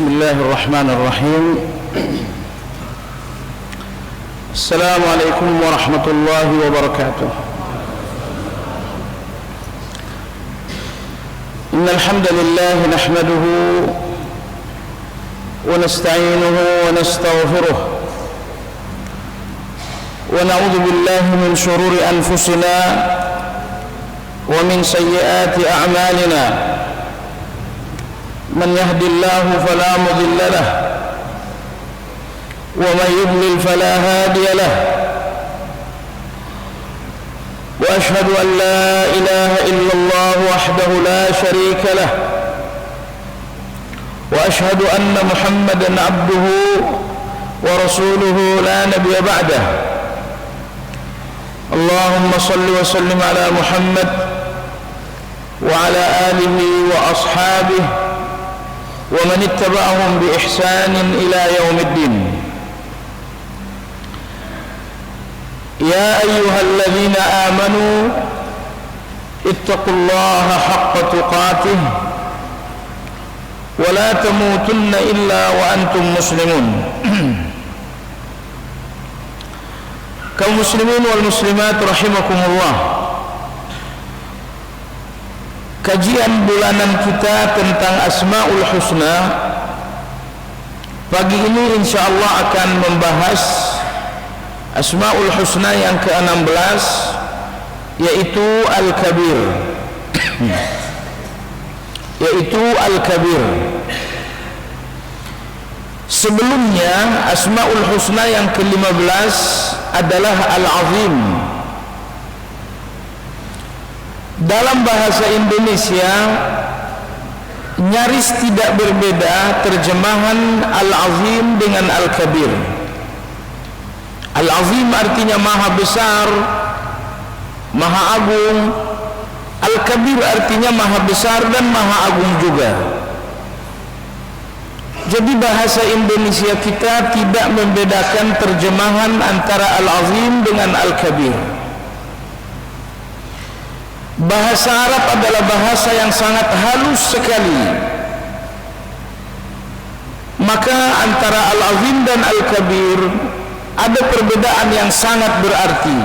بسم الله الرحمن الرحيم. السلام عليكم ورحمة الله وبركاته. إن الحمد لله نحمده ونستعينه ونستغفره ونعوذ بالله من شرور أنفسنا ومن سيئات أعمالنا. من يهد الله فلا مضل له ومن يضلل فلا هادي له، وأشهد أن لا إله إلا الله وحده لا شريك له، وأشهد أن محمدا عبده ورسوله لا نبي بعده. اللهم صل وسلم على محمد وعلى آله وأصحابه ومن اتبعهم بإحسان إلى يوم الدين. يا أيها الذين آمنوا اتقوا الله حق تقاته ولا تموتن إلا وأنتم مسلمون. kaum muslimin wal muslimat rahimakumullah, kajian bulanan kita tentang Asmaul Husna pagi ini insyaallah akan membahas Asmaul Husna yang ke-16, yaitu Al-Kabir. yaitu Al-Kabir. Sebelumnya Asmaul Husna yang ke-15 adalah Al-Azim. Dalam bahasa Indonesia nyaris tidak berbeda terjemahan Al-Azim dengan Al-Kabir. Al-Azim artinya maha besar, maha agung. Al-Kabir artinya maha besar dan maha agung juga. Jadi bahasa Indonesia kita tidak membedakan terjemahan antara Al-Azim dengan Al-Kabir. Bahasa Arab adalah bahasa yang sangat halus sekali. Maka antara Al-Azim dan Al-Kabir ada perbedaan yang sangat berarti.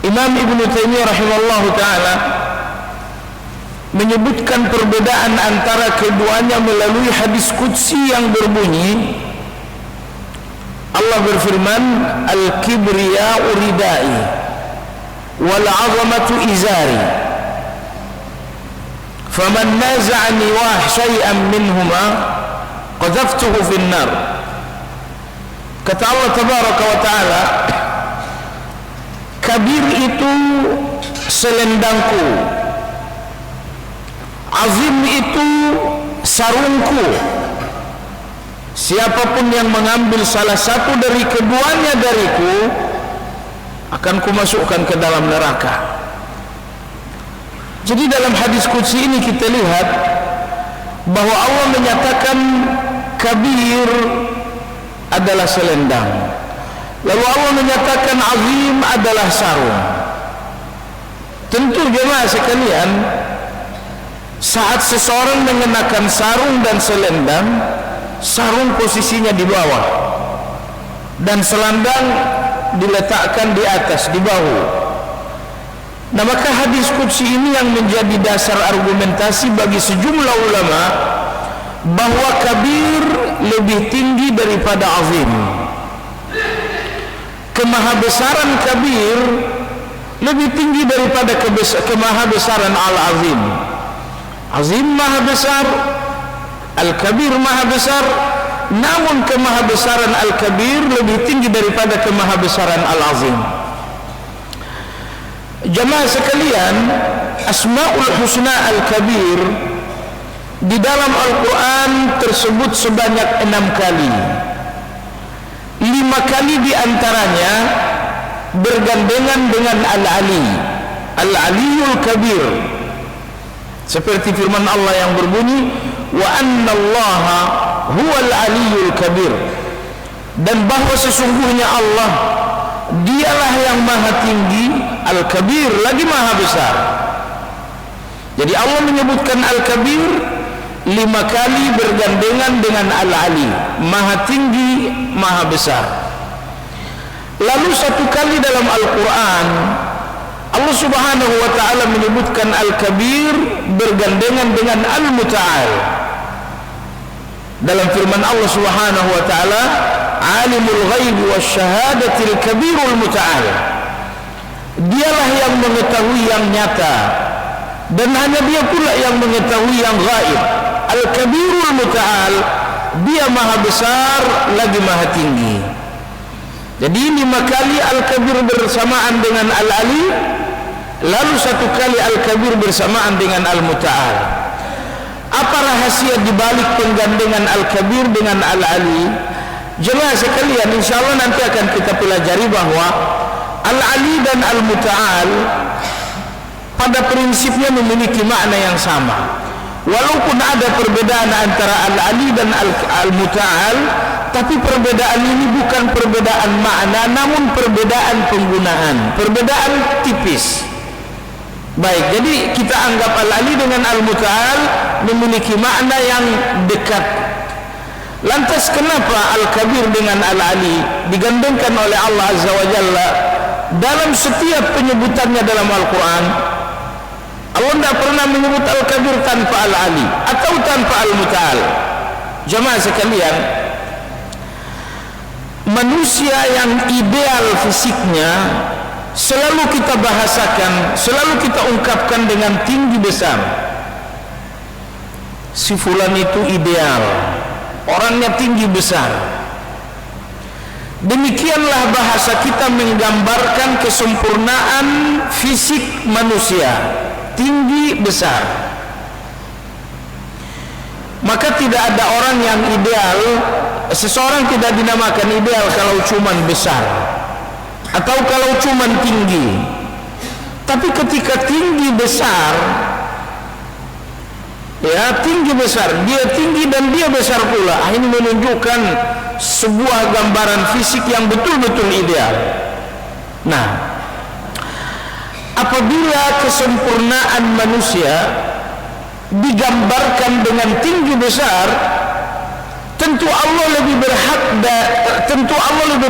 Imam Ibn Taimiyah rahimahullah ta'ala menyebutkan perbedaan antara keduanya melalui hadis qudsi yang berbunyi, Allah berfirman, Al-kibriya'u ridai wal 'azamatu izari faman naza'ani wa syai'an minhuma qadhaftuhu fin nar. Kata Allah tabaraka wa taala, kabir itu selendangku, azim itu sarungku. Siapapun yang mengambil salah satu dari keduanya dariku akan kumasukkan ke dalam neraka. Jadi dalam hadis qudsi ini kita lihat bahwa Allah menyatakan kabir adalah selendang, lalu Allah menyatakan azim adalah sarung. Tentu jemaah sekalian, saat seseorang mengenakan sarung dan selendang, sarung posisinya di bawah dan selendang diletakkan di atas, di bahu. Nah, maka hadis qudsi ini yang menjadi dasar argumentasi bagi sejumlah ulama bahwa kabir lebih tinggi daripada azim. Kemahabesaran kabir lebih tinggi daripada kemahabesaran al-azim. Azim maha besar, Al-Kabir maha besar, namun kemahabesaran Al-Kabir lebih tinggi daripada kemahabesaran Al-Azim. Jemaah sekalian, Asmaul Husna Al-Kabir di dalam Al-Quran tersebut sebanyak 6 kali. 5 kali diantaranya bergandengan dengan Al-Ali, Al-Aliyul Kabir, seperti firman Allah yang berbunyi, wa annallaha huwal aliyul kabir, dan bahwa sesungguhnya Allah dialah yang maha tinggi, Al-Kabir lagi maha besar. Jadi Allah menyebutkan Al-Kabir 5 kali bergandengan dengan Al-Ali, Maha Tinggi, Maha Besar. Lalu 1 kali dalam Al-Quran Allah Subhanahu wa ta'ala menyebutkan Al-Kabir bergandengan dengan Al-Muta'al. Dalam firman Allah Subhanahu wa ta'ala, Alimul ghaibi wasyahadatil kabirul muta'al. Dialah yang mengetahui yang nyata, dan hanya dia pula yang mengetahui yang gaib. Al-Kabirul Muta'al, dia Maha Besar lagi Maha Tinggi. Jadi 5 kali Al-Kabir bersamaan dengan Al-Ali, lalu 1 kali Al-Kabir bersamaan dengan Al-Muta'al. Apa rahasia dibalik penggandengan Al-Kabir dengan Al-Ali? Jemaah sekalian, insyaallah nanti akan kita pelajari bahwa Al-Ali dan Al-Muta'al pada prinsipnya memiliki makna yang sama. Walaupun ada perbedaan antara Al-Ali dan Al-Muta'al, tapi perbedaan ini bukan perbedaan makna, namun perbedaan penggunaan, perbedaan tipis. Baik, jadi kita anggap Al-Ali dengan Al-Muta'al memiliki makna yang dekat. Lantas kenapa Al-Kabir dengan Al-Ali digandengkan oleh Allah Azza wa Jalla dalam setiap penyebutannya dalam Al-Quran? Allah tidak pernah menyebut Al-Kabir tanpa Al-Ali atau tanpa Al-Muta'al. Jemaah sekalian, manusia yang ideal fisiknya selalu kita bahasakan, selalu kita ungkapkan dengan tinggi besar. Si fulan itu ideal, orangnya tinggi besar. Demikianlah bahasa kita menggambarkan kesempurnaan fisik manusia, tinggi besar. Maka tidak ada orang yang ideal. Seseorang tidak dinamakan ideal kalau cuman besar atau kalau cuman tinggi. Tapi ketika tinggi besar, ya tinggi besar, dia tinggi dan dia besar pula, ini menunjukkan sebuah gambaran fisik yang betul-betul ideal. Nah, apabila kesempurnaan manusia digambarkan dengan tinggi besar, tentu Allah lebih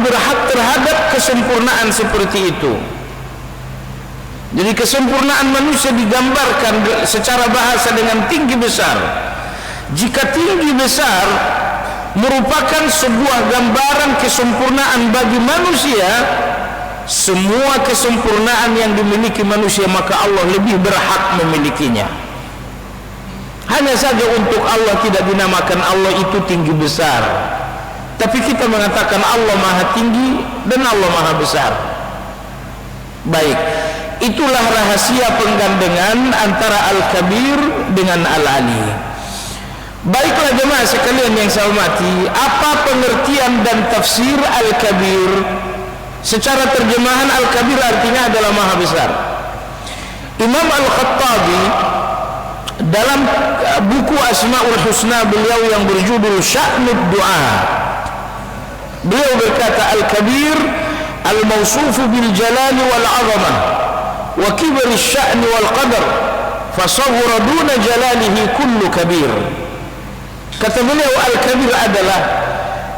berhak terhadap kesempurnaan seperti itu. Jadi kesempurnaan manusia digambarkan secara bahasa dengan tinggi besar. Jika tinggi besar merupakan sebuah gambaran kesempurnaan bagi manusia, semua kesempurnaan yang dimiliki manusia maka Allah lebih berhak memilikinya. Hanya saja untuk Allah tidak dinamakan Allah itu tinggi besar, tapi kita mengatakan Allah Maha Tinggi dan Allah Maha Besar. Baik, itulah rahasia penggandengan antara Al-Kabir dengan Al-Ali. Baiklah jemaah sekalian yang saya hormati, apa pengertian dan tafsir Al-Kabir? Secara terjemahan Al-Kabir artinya adalah Maha Besar. Imam Al-Khattabi dalam buku Asmaul Husna beliau yang berjudul Sya'nud Du'a, beliau berkata Al-Kabir al-mawsufu bil jalali wal 'azamah wa kibri asy-sya'n wal qadar fasawwara duna jalalihi kullu kabir. Kata beliau Al-Kabir adalah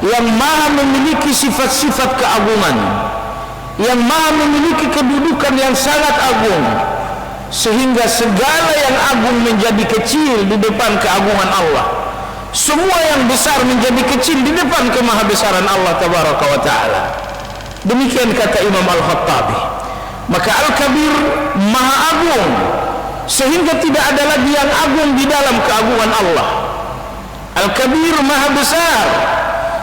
yang maha memiliki sifat-sifat keagungan, yang maha memiliki kedudukan yang sangat agung, sehingga segala yang agung menjadi kecil di depan keagungan Allah. Semua yang besar menjadi kecil di depan kemahabesaran Allah Tabaraka wa Ta'ala. Demikian kata Imam Al-Khattabi. Maka Al-Kabir Maha Agung, sehingga tidak ada lagi yang agung di dalam keagungan Allah. Al-Kabir Maha Besar,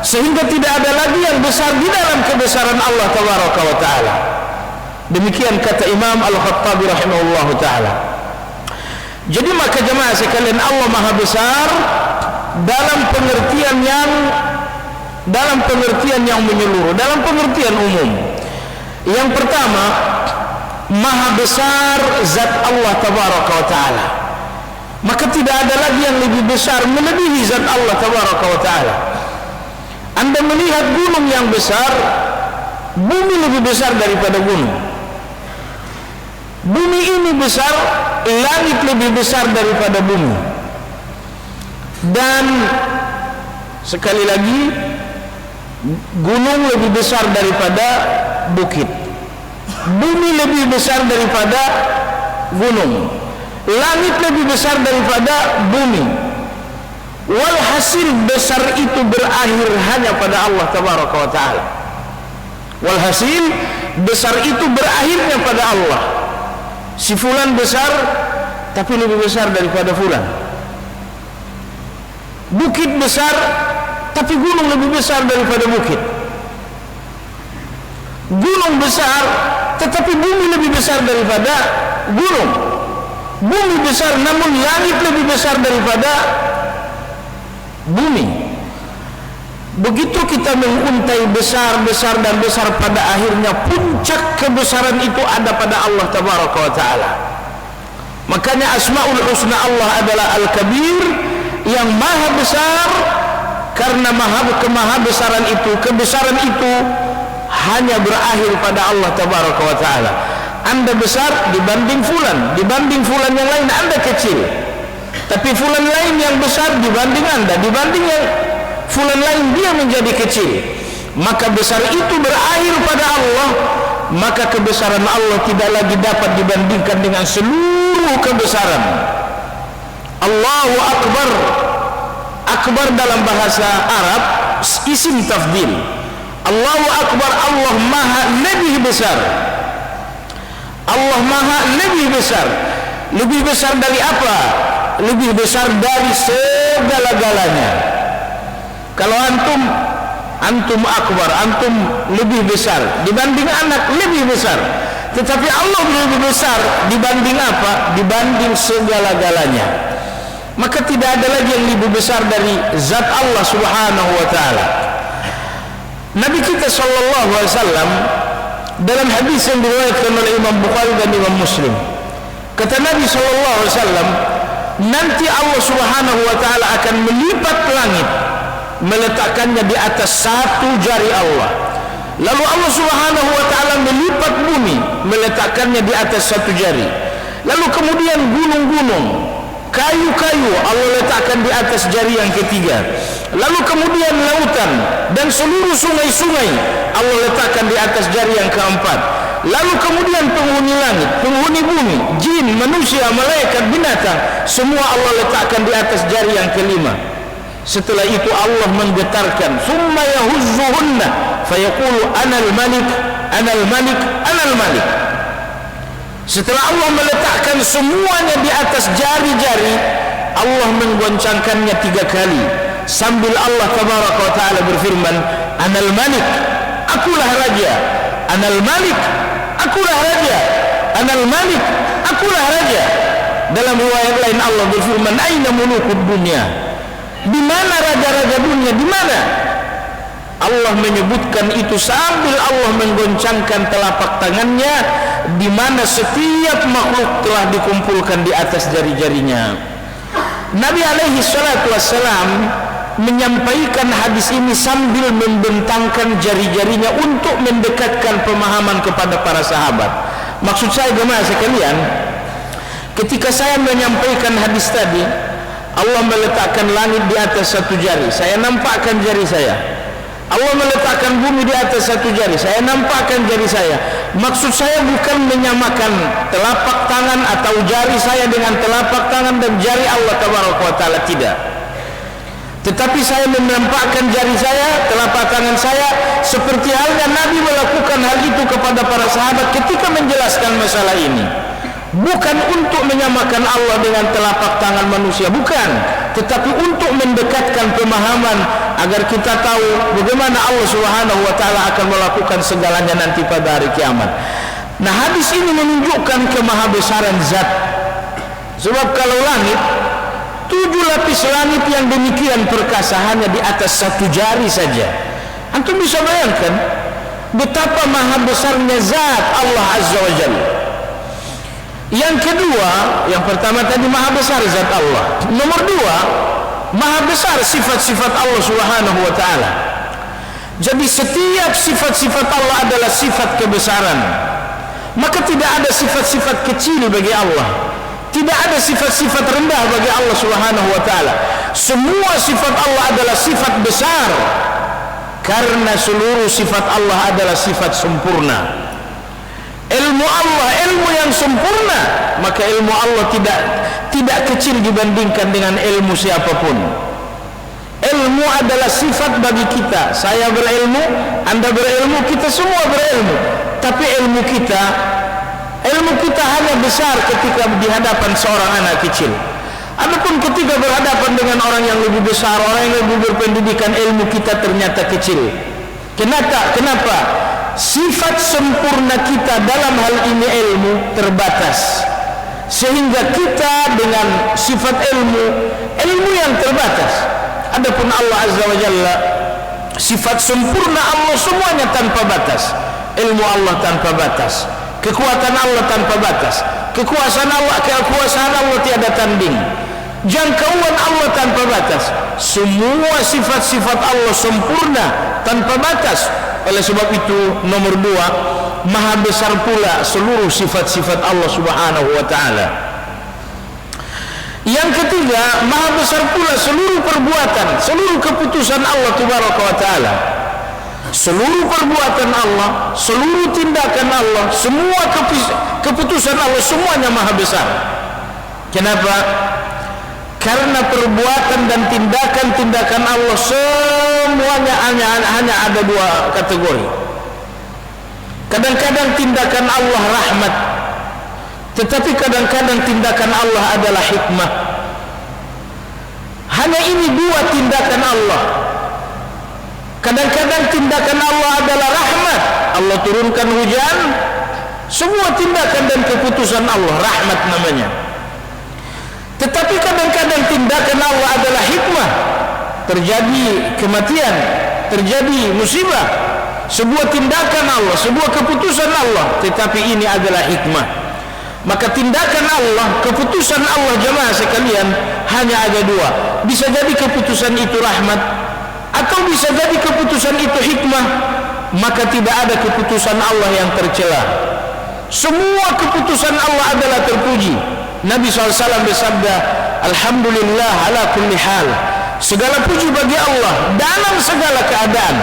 sehingga tidak ada lagi yang besar di dalam kebesaran Allah Tabaraka wa Ta'ala. Demikian kata Imam Al-Khattabi rahimahullahu ta'ala. Jadi maka jemaah sekalian, Allah Maha Besar dalam pengertian yang menyeluruh, dalam pengertian umum. Yang pertama, Maha Besar zat Allah Tabaraka wa Ta'ala. Maka tidak ada lagi yang lebih besar melebihi zat Allah Tabaraka wa Ta'ala. Anda melihat gunung yang besar, bumi lebih besar daripada gunung. Bumi ini besar, langit lebih besar daripada bumi. Dan sekali lagi, gunung lebih besar daripada bukit, bumi lebih besar daripada gunung, langit lebih besar daripada bumi. Walhasil besar itu berakhir hanya pada Allah tabaraka wa ta'ala. Walhasil besar itu berakhirnya pada Allah. Si fulan besar, tapi lebih besar daripada fulan. Bukit besar, tapi gunung lebih besar daripada bukit. Gunung besar, tetapi bumi lebih besar daripada gunung. Bumi besar, namun langit lebih besar daripada bumi. Begitu kita menguntai besar, besar dan besar, pada akhirnya puncak kebesaran itu ada pada Allah tabaraka wa ta'ala. Makanya Asmaul Husna Allah adalah Al-Kabir, yang maha besar. Karena kemahabesaran itu, kebesaran itu hanya berakhir pada Allah tabaraka wa ta'ala. Anda besar dibanding fulan, dibanding fulan yang lain Anda kecil. Tapi fulan lain yang besar dibanding Anda, dibanding yang fulan lain dia menjadi kecil. Maka besar itu berakhir pada Allah. Maka kebesaran Allah tidak lagi dapat dibandingkan dengan seluruh kebesaran. Allahu Akbar. Akbar dalam bahasa Arab isim tafdil. Allahu Akbar, Allah maha lebih besar. Allah maha lebih besar. Lebih besar dari apa? Lebih besar dari segala-galanya. Kalau antum akbar, antum lebih besar dibanding anak, lebih besar. Tetapi Allah lebih besar dibanding apa? Dibanding segala-galanya. Maka tidak ada lagi yang lebih besar dari zat Allah subhanahu wa ta'ala. Nabi kita sallallahu alaihi wasallam dalam hadis yang diriwayatkan oleh Imam Bukhari dan Imam Muslim, kata Nabi sallallahu alaihi wasallam, nanti Allah subhanahu wa ta'ala akan melipat langit, meletakkannya di atas satu jari Allah. Lalu Allah subhanahu wa ta'ala melipat bumi, meletakkannya di atas satu jari. Lalu kemudian gunung-gunung, kayu-kayu Allah letakkan di atas jari yang ketiga. Lalu kemudian lautan dan seluruh sungai-sungai Allah letakkan di atas jari yang keempat. Lalu kemudian penghuni langit, penghuni bumi, jin, manusia, malaikat, binatang, semua Allah letakkan di atas jari yang kelima. Setelah itu Allah menggetarkan, summa yahuzzuhunna fayaqulu anal malik, anal malik, anal malik. Setelah Allah meletakkan semuanya di atas jari-jari, Allah menggoncangkannya 3 kali sambil Allah tabaraka wa ta'ala berfirman, anal malik, akulah raja. Anal malik, akulah raja. Anal malik, akulah raja. Dalam riwayat lain Allah berfirman, aina mulukud dunya, di mana raja-raja dunia, di mana? Allah menyebutkan itu sambil Allah menggoncangkan telapak tangannya, di mana setiap makhluk telah dikumpulkan di atas jari-jarinya. Nabi alaihi salatu wassalam menyampaikan hadis ini sambil membentangkan jari-jarinya untuk mendekatkan pemahaman kepada para sahabat. Maksud saya jemaah sekalian, ketika saya menyampaikan hadis tadi, Allah meletakkan langit di atas satu jari, saya nampakkan jari saya. Allah meletakkan bumi di atas satu jari, saya nampakkan jari saya. Maksud saya bukan menyamakan telapak tangan atau jari saya dengan telapak tangan dan jari Allah tabaraka wa ta'ala, tidak. Tetapi saya menampakkan jari saya, telapak tangan saya, seperti halnya Nabi melakukan hal itu kepada para sahabat ketika menjelaskan masalah ini. Bukan untuk menyamakan Allah dengan telapak tangan manusia, bukan, tetapi untuk mendekatkan pemahaman agar kita tahu bagaimana Allah subhanahu wa ta'ala akan melakukan segalanya nanti pada hari kiamat. Nah, hadis ini menunjukkan kemahabesaran zat. Sebab kalau langit, 7 lapis langit yang demikian perkasa hanya di atas satu jari saja, antum bisa bayangkan betapa maha besarnya zat Allah azza wa jalla. Yang kedua, yang pertama tadi maha besar zat Allah. Nomor 2, maha besar sifat-sifat Allah subhanahu wa ta'ala. Jadi setiap sifat-sifat Allah adalah sifat kebesaran. Maka tidak ada sifat-sifat kecil bagi Allah, tidak ada sifat-sifat rendah bagi Allah subhanahu wa ta'ala. semua sifat Allah adalah sifat besar, karena seluruh sifat Allah adalah sifat sempurna. Ilmu Allah ilmu yang sempurna, maka ilmu Allah tidak kecil dibandingkan dengan ilmu siapapun. Ilmu adalah sifat bagi kita. Saya berilmu, Anda berilmu, kita semua berilmu. Tapi ilmu kita hanya besar ketika di hadapan seorang anak kecil. Adapun ketika berhadapan dengan orang yang lebih besar, orang yang lebih berpendidikan, ilmu kita ternyata kecil. Kenapa? Sifat sempurna kita dalam hal ini ilmu terbatas, sehingga kita dengan sifat ilmu yang terbatas. Adapun Allah Azza wa Jalla, sifat sempurna Allah semuanya tanpa batas. Ilmu Allah tanpa batas, kekuatan Allah tanpa batas, kekuasaan Allah tiada tanding, jangkauan Allah tanpa batas. Semua sifat-sifat Allah sempurna tanpa batas. Oleh sebab itu, nomor 2, maha besar pula seluruh sifat-sifat Allah Subhanahu wa ta'ala. Yang ketiga, maha besar pula seluruh perbuatan, seluruh keputusan Allah Tabaraka wa ta'ala. Seluruh perbuatan Allah, seluruh tindakan Allah, semua keputusan Allah, semuanya maha besar. Kenapa? Karena perbuatan dan tindakan Allah semuanya hanya ada 2 kategori. Kadang-kadang tindakan Allah rahmat, tetapi kadang-kadang tindakan Allah adalah hikmah. Hanya ini 2 tindakan Allah. Kadang-kadang tindakan Allah adalah rahmat, Allah turunkan hujan. Semua tindakan dan keputusan Allah rahmat namanya. Tetapi kadang-kadang tindakan Allah adalah hikmah. Terjadi kematian, terjadi musibah, sebuah tindakan Allah, sebuah keputusan Allah, tetapi ini adalah hikmah. Maka tindakan Allah, keputusan Allah, jemaah sekalian, hanya ada 2. Bisa jadi keputusan itu rahmat, atau bisa jadi keputusan itu hikmah. Maka tidak ada keputusan Allah yang tercela. Semua keputusan Allah adalah terpuji. Nabi SAW bersabda, Alhamdulillah ala kulli hal. Segala puji bagi Allah dalam segala keadaan.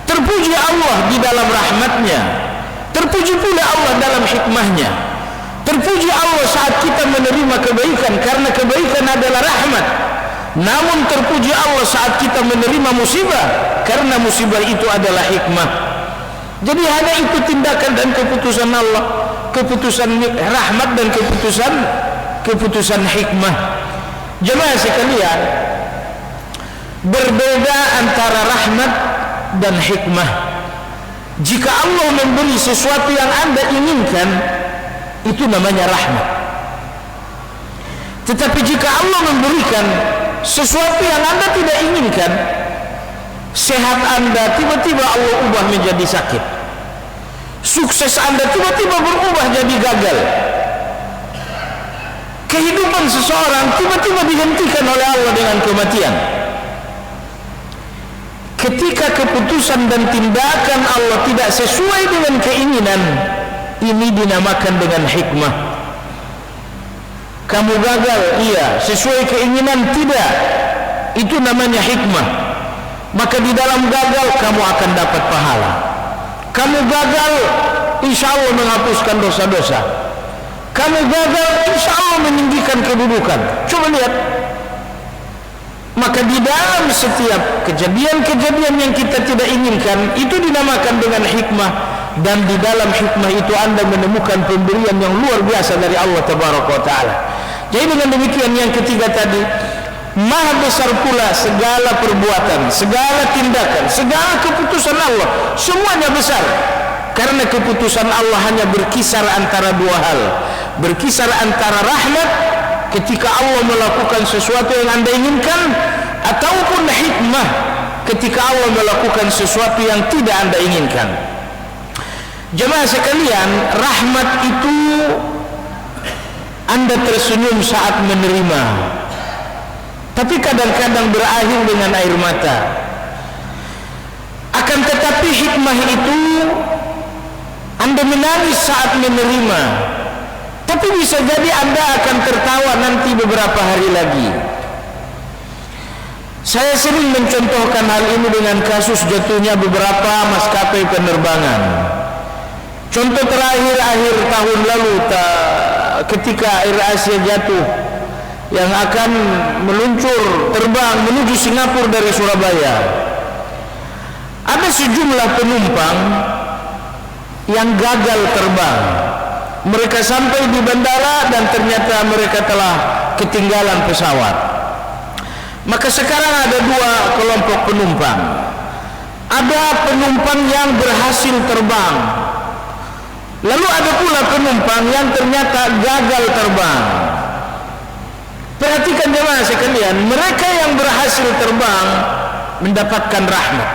Terpuji Allah di dalam rahmatnya, terpuji pula Allah dalam hikmahnya. Terpuji Allah saat kita menerima kebaikan, karena kebaikan adalah rahmat. Namun terpuji Allah saat kita menerima musibah, karena musibah itu adalah hikmah. Jadi hanya itu tindakan dan keputusan Allah, keputusan rahmat dan keputusan hikmah. Jemaah sekalian, berbeda antara rahmat dan hikmah. Jika Allah memberi sesuatu yang Anda inginkan, itu namanya rahmat. Tetapi jika Allah memberikan sesuatu yang Anda tidak inginkan, sehat Anda tiba-tiba Allah ubah menjadi sakit, sukses Anda tiba-tiba berubah jadi gagal, kehidupan seseorang tiba-tiba dihentikan oleh Allah dengan kematian. Ketika keputusan dan tindakan Allah tidak sesuai dengan keinginan, ini dinamakan dengan hikmah. Kamu gagal, iya. Sesuai keinginan, tidak. Itu namanya hikmah. Maka di dalam gagal kamu akan dapat pahala. Kamu gagal, insya Allah menghapuskan dosa-dosa. Kamu gagal, insya Allah meninggikan kedudukan. Coba lihat. Maka di dalam setiap kejadian-kejadian yang kita tidak inginkan, itu dinamakan dengan hikmah. Dan di dalam hikmah itu Anda menemukan pemberian yang luar biasa dari Allah Tabaraka wa Ta'ala. Jadi dengan demikian, yang ketiga tadi, maha besar pula segala perbuatan, segala tindakan, segala keputusan Allah, semuanya besar. Karena keputusan Allah hanya berkisar antara 2 hal. Berkisar antara rahmat, ketika Allah melakukan sesuatu yang Anda inginkan, ataupun hikmah, ketika Allah melakukan sesuatu yang tidak Anda inginkan. Jemaah sekalian, rahmat itu Anda tersenyum saat menerima, tapi kadang-kadang berakhir dengan air mata. Akan tetapi hikmah itu Anda menangis saat menerima, tapi bisa jadi Anda akan tertawa nanti beberapa hari lagi. Saya sering mencontohkan hal ini dengan kasus jatuhnya beberapa maskapai penerbangan. Contoh terakhir akhir tahun lalu ketika Air Asia jatuh yang akan meluncur terbang menuju Singapura dari Surabaya. Ada sejumlah penumpang yang gagal terbang. Mereka sampai di bandara dan ternyata mereka telah ketinggalan pesawat. Maka sekarang ada dua kelompok penumpang. Ada penumpang yang berhasil terbang, lalu ada pula penumpang yang ternyata gagal terbang. Perhatikan jemaah sekalian, mereka yang berhasil terbang mendapatkan rahmat,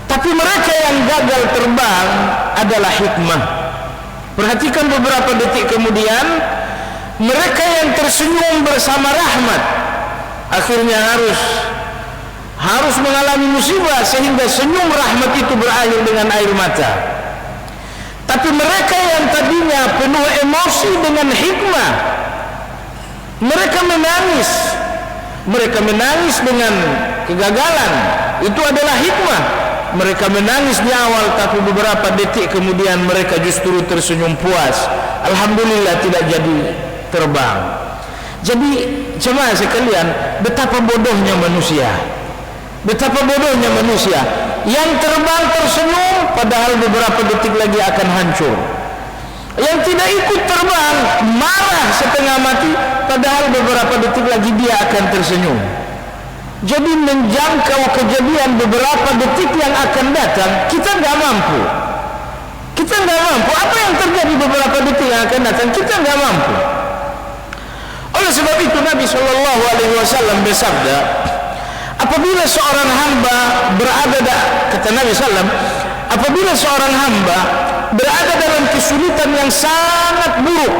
tapi mereka yang gagal terbang adalah hikmah. Perhatikan beberapa detik kemudian, mereka yang tersenyum bersama rahmat akhirnya harus mengalami musibah sehingga senyum rahmat itu berakhir dengan air mata. Tapi mereka yang tadinya penuh emosi dengan hikmah, mereka menangis dengan kegagalan. Itu adalah hikmah. Mereka menangis di awal, tapi beberapa detik kemudian mereka justru tersenyum puas. Alhamdulillah tidak jadi terbang. Jadi jemaah sekalian, betapa bodohnya manusia. Betapa bodohnya manusia yang terbang tersenyum padahal beberapa detik lagi akan hancur. Yang tidak ikut terbang marah setengah mati padahal beberapa detik lagi dia akan tersenyum. Jadi menjangkau kejadian beberapa detik yang akan datang kita nggak mampu. Apa yang terjadi beberapa detik yang akan datang kita nggak mampu. Oleh sebab itu Nabi Shallallahu Alaihi Wasallam bersabda, apabila seorang hamba kata Nabi Sallam, apabila seorang hamba berada dalam kesulitan yang sangat buruk,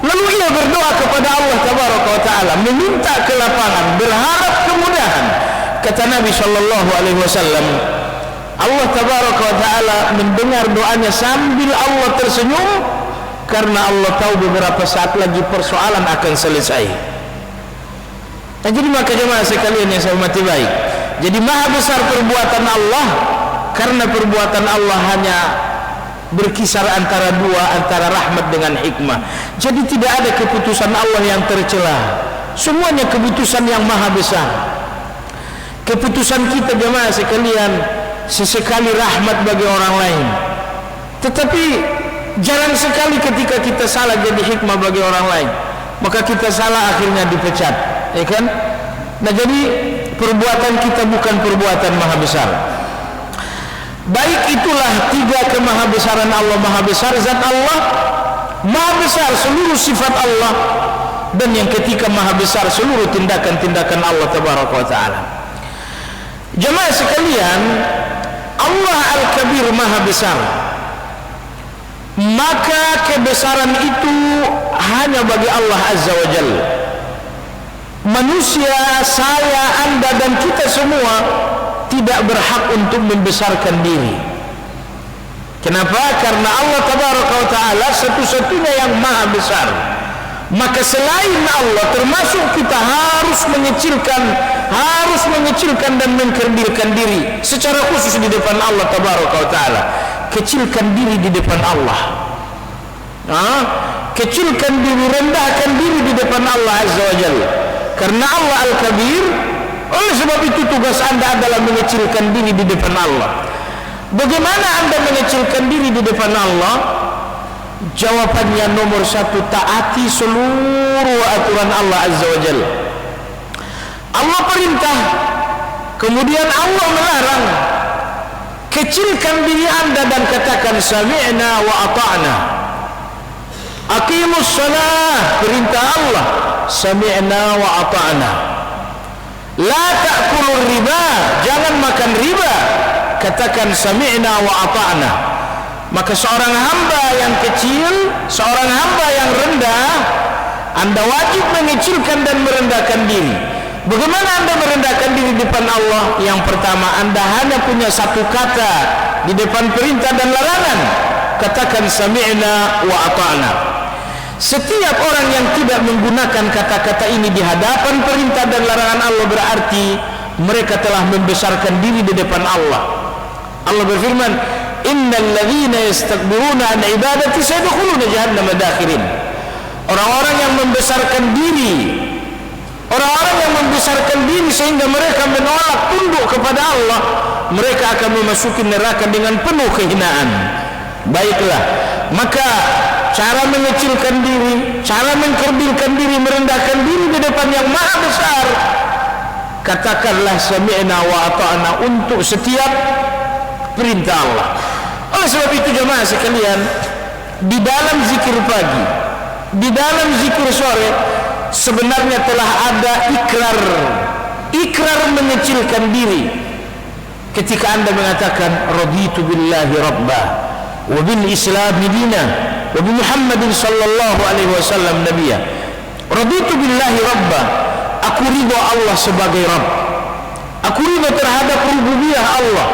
lalu ia berdoa kepada Allah Tabaraka wa Ta'ala, meminta kelapangan, berharap kemudahan, kata Nabi Shallallahu Alaihi Wasallam, Allah Tabaraka wa Ta'ala mendengar doanya sambil Allah tersenyum, karena Allah tahu beberapa saat lagi persoalan akan selesai. Nah, jadi maka jemaah sekalian yang saya hormati baik, jadi maha besar perbuatan Allah, karena perbuatan Allah hanya berkisar antara rahmat dengan hikmah. Jadi tidak ada keputusan Allah yang tercela, semuanya keputusan yang maha besar. Keputusan kita jemaah sekalian sesekali rahmat bagi orang lain, tetapi jarang sekali ketika kita salah jadi hikmah bagi orang lain, maka kita salah akhirnya dipecat, ya kan? Nah, jadi perbuatan kita bukan perbuatan maha besar. Baik, itulah tiga kemahabesaran Allah. Maha besar zat Allah, maha besar seluruh sifat Allah, dan yang ketiga maha besar seluruh tindakan-tindakan Allah Tabaraka wa Ta'ala. Jemaah sekalian, Allah Al-Kabir maha besar, maka kebesaran itu hanya bagi Allah Azza wa Jalla. Manusia, saya, anda dan kita semua tidak berhak untuk membesarkan diri. Kenapa? Karena Allah Tabaraka wa Ta'ala satu-satunya yang maha besar. Maka selain Allah, termasuk kita harus mengecilkan dan mengkerdilkan diri secara khusus di depan Allah Tabaraka wa Ta'ala. Kecilkan diri di depan Allah, kecilkan diri, rendahkan diri di depan Allah Azza wa Jalla, karena Allah Al-Kabir. Oleh sebab itu tugas anda adalah mengecilkan diri di depan Allah. Bagaimana anda mengecilkan diri di depan Allah? Jawabannya nomor satu, taati seluruh aturan Allah Azza wa Jalla. Allah perintah, kemudian Allah melarang. Kecilkan diri anda dan katakan sami'na wa ata'na. Aqimus salah, perintah Allah, sami'na wa ata'na. La ta'kulur riba, jangan makan riba, katakan sami'na wa ata'na. Maka seorang hamba yang kecil, seorang hamba yang rendah, anda wajib mengecilkan dan merendahkan diri. Bagaimana anda merendahkan diri di depan Allah? Yang pertama, anda hanya punya satu kata di depan perintah dan larangan, katakan sami'na wa ata'na. Setiap orang yang tidak menggunakan kata-kata ini di hadapan perintah dan larangan Allah berarti mereka telah membesarkan diri di depan Allah. Allah berfirman, innal ladzina yastakbiruna an ibadati sayadkhuluna jahannama dakhirin. Orang-orang yang membesarkan diri, orang-orang yang membesarkan diri sehingga mereka menolak tunduk kepada Allah, mereka akan memasuki neraka dengan penuh kehinaan. Baiklah, maka cara mengecilkan diri, cara mengkerdilkan diri, merendahkan diri di depan yang maha besar, katakanlah sami'na wa ata'na untuk setiap perintah Allah. Oleh sebab itu jemaah sekalian, di dalam zikir pagi, di dalam zikir sore, sebenarnya telah ada ikrar mengecilkan diri. Ketika Anda mengatakan raditu billahi rabba wa bil islam dina wa bi Muhammadin sallallahu alaihi wasallam nabiyya. Raditu billahi rabba, aku ridha Allah sebagai Rabb, aku ridha terhadap rububiyah Allah,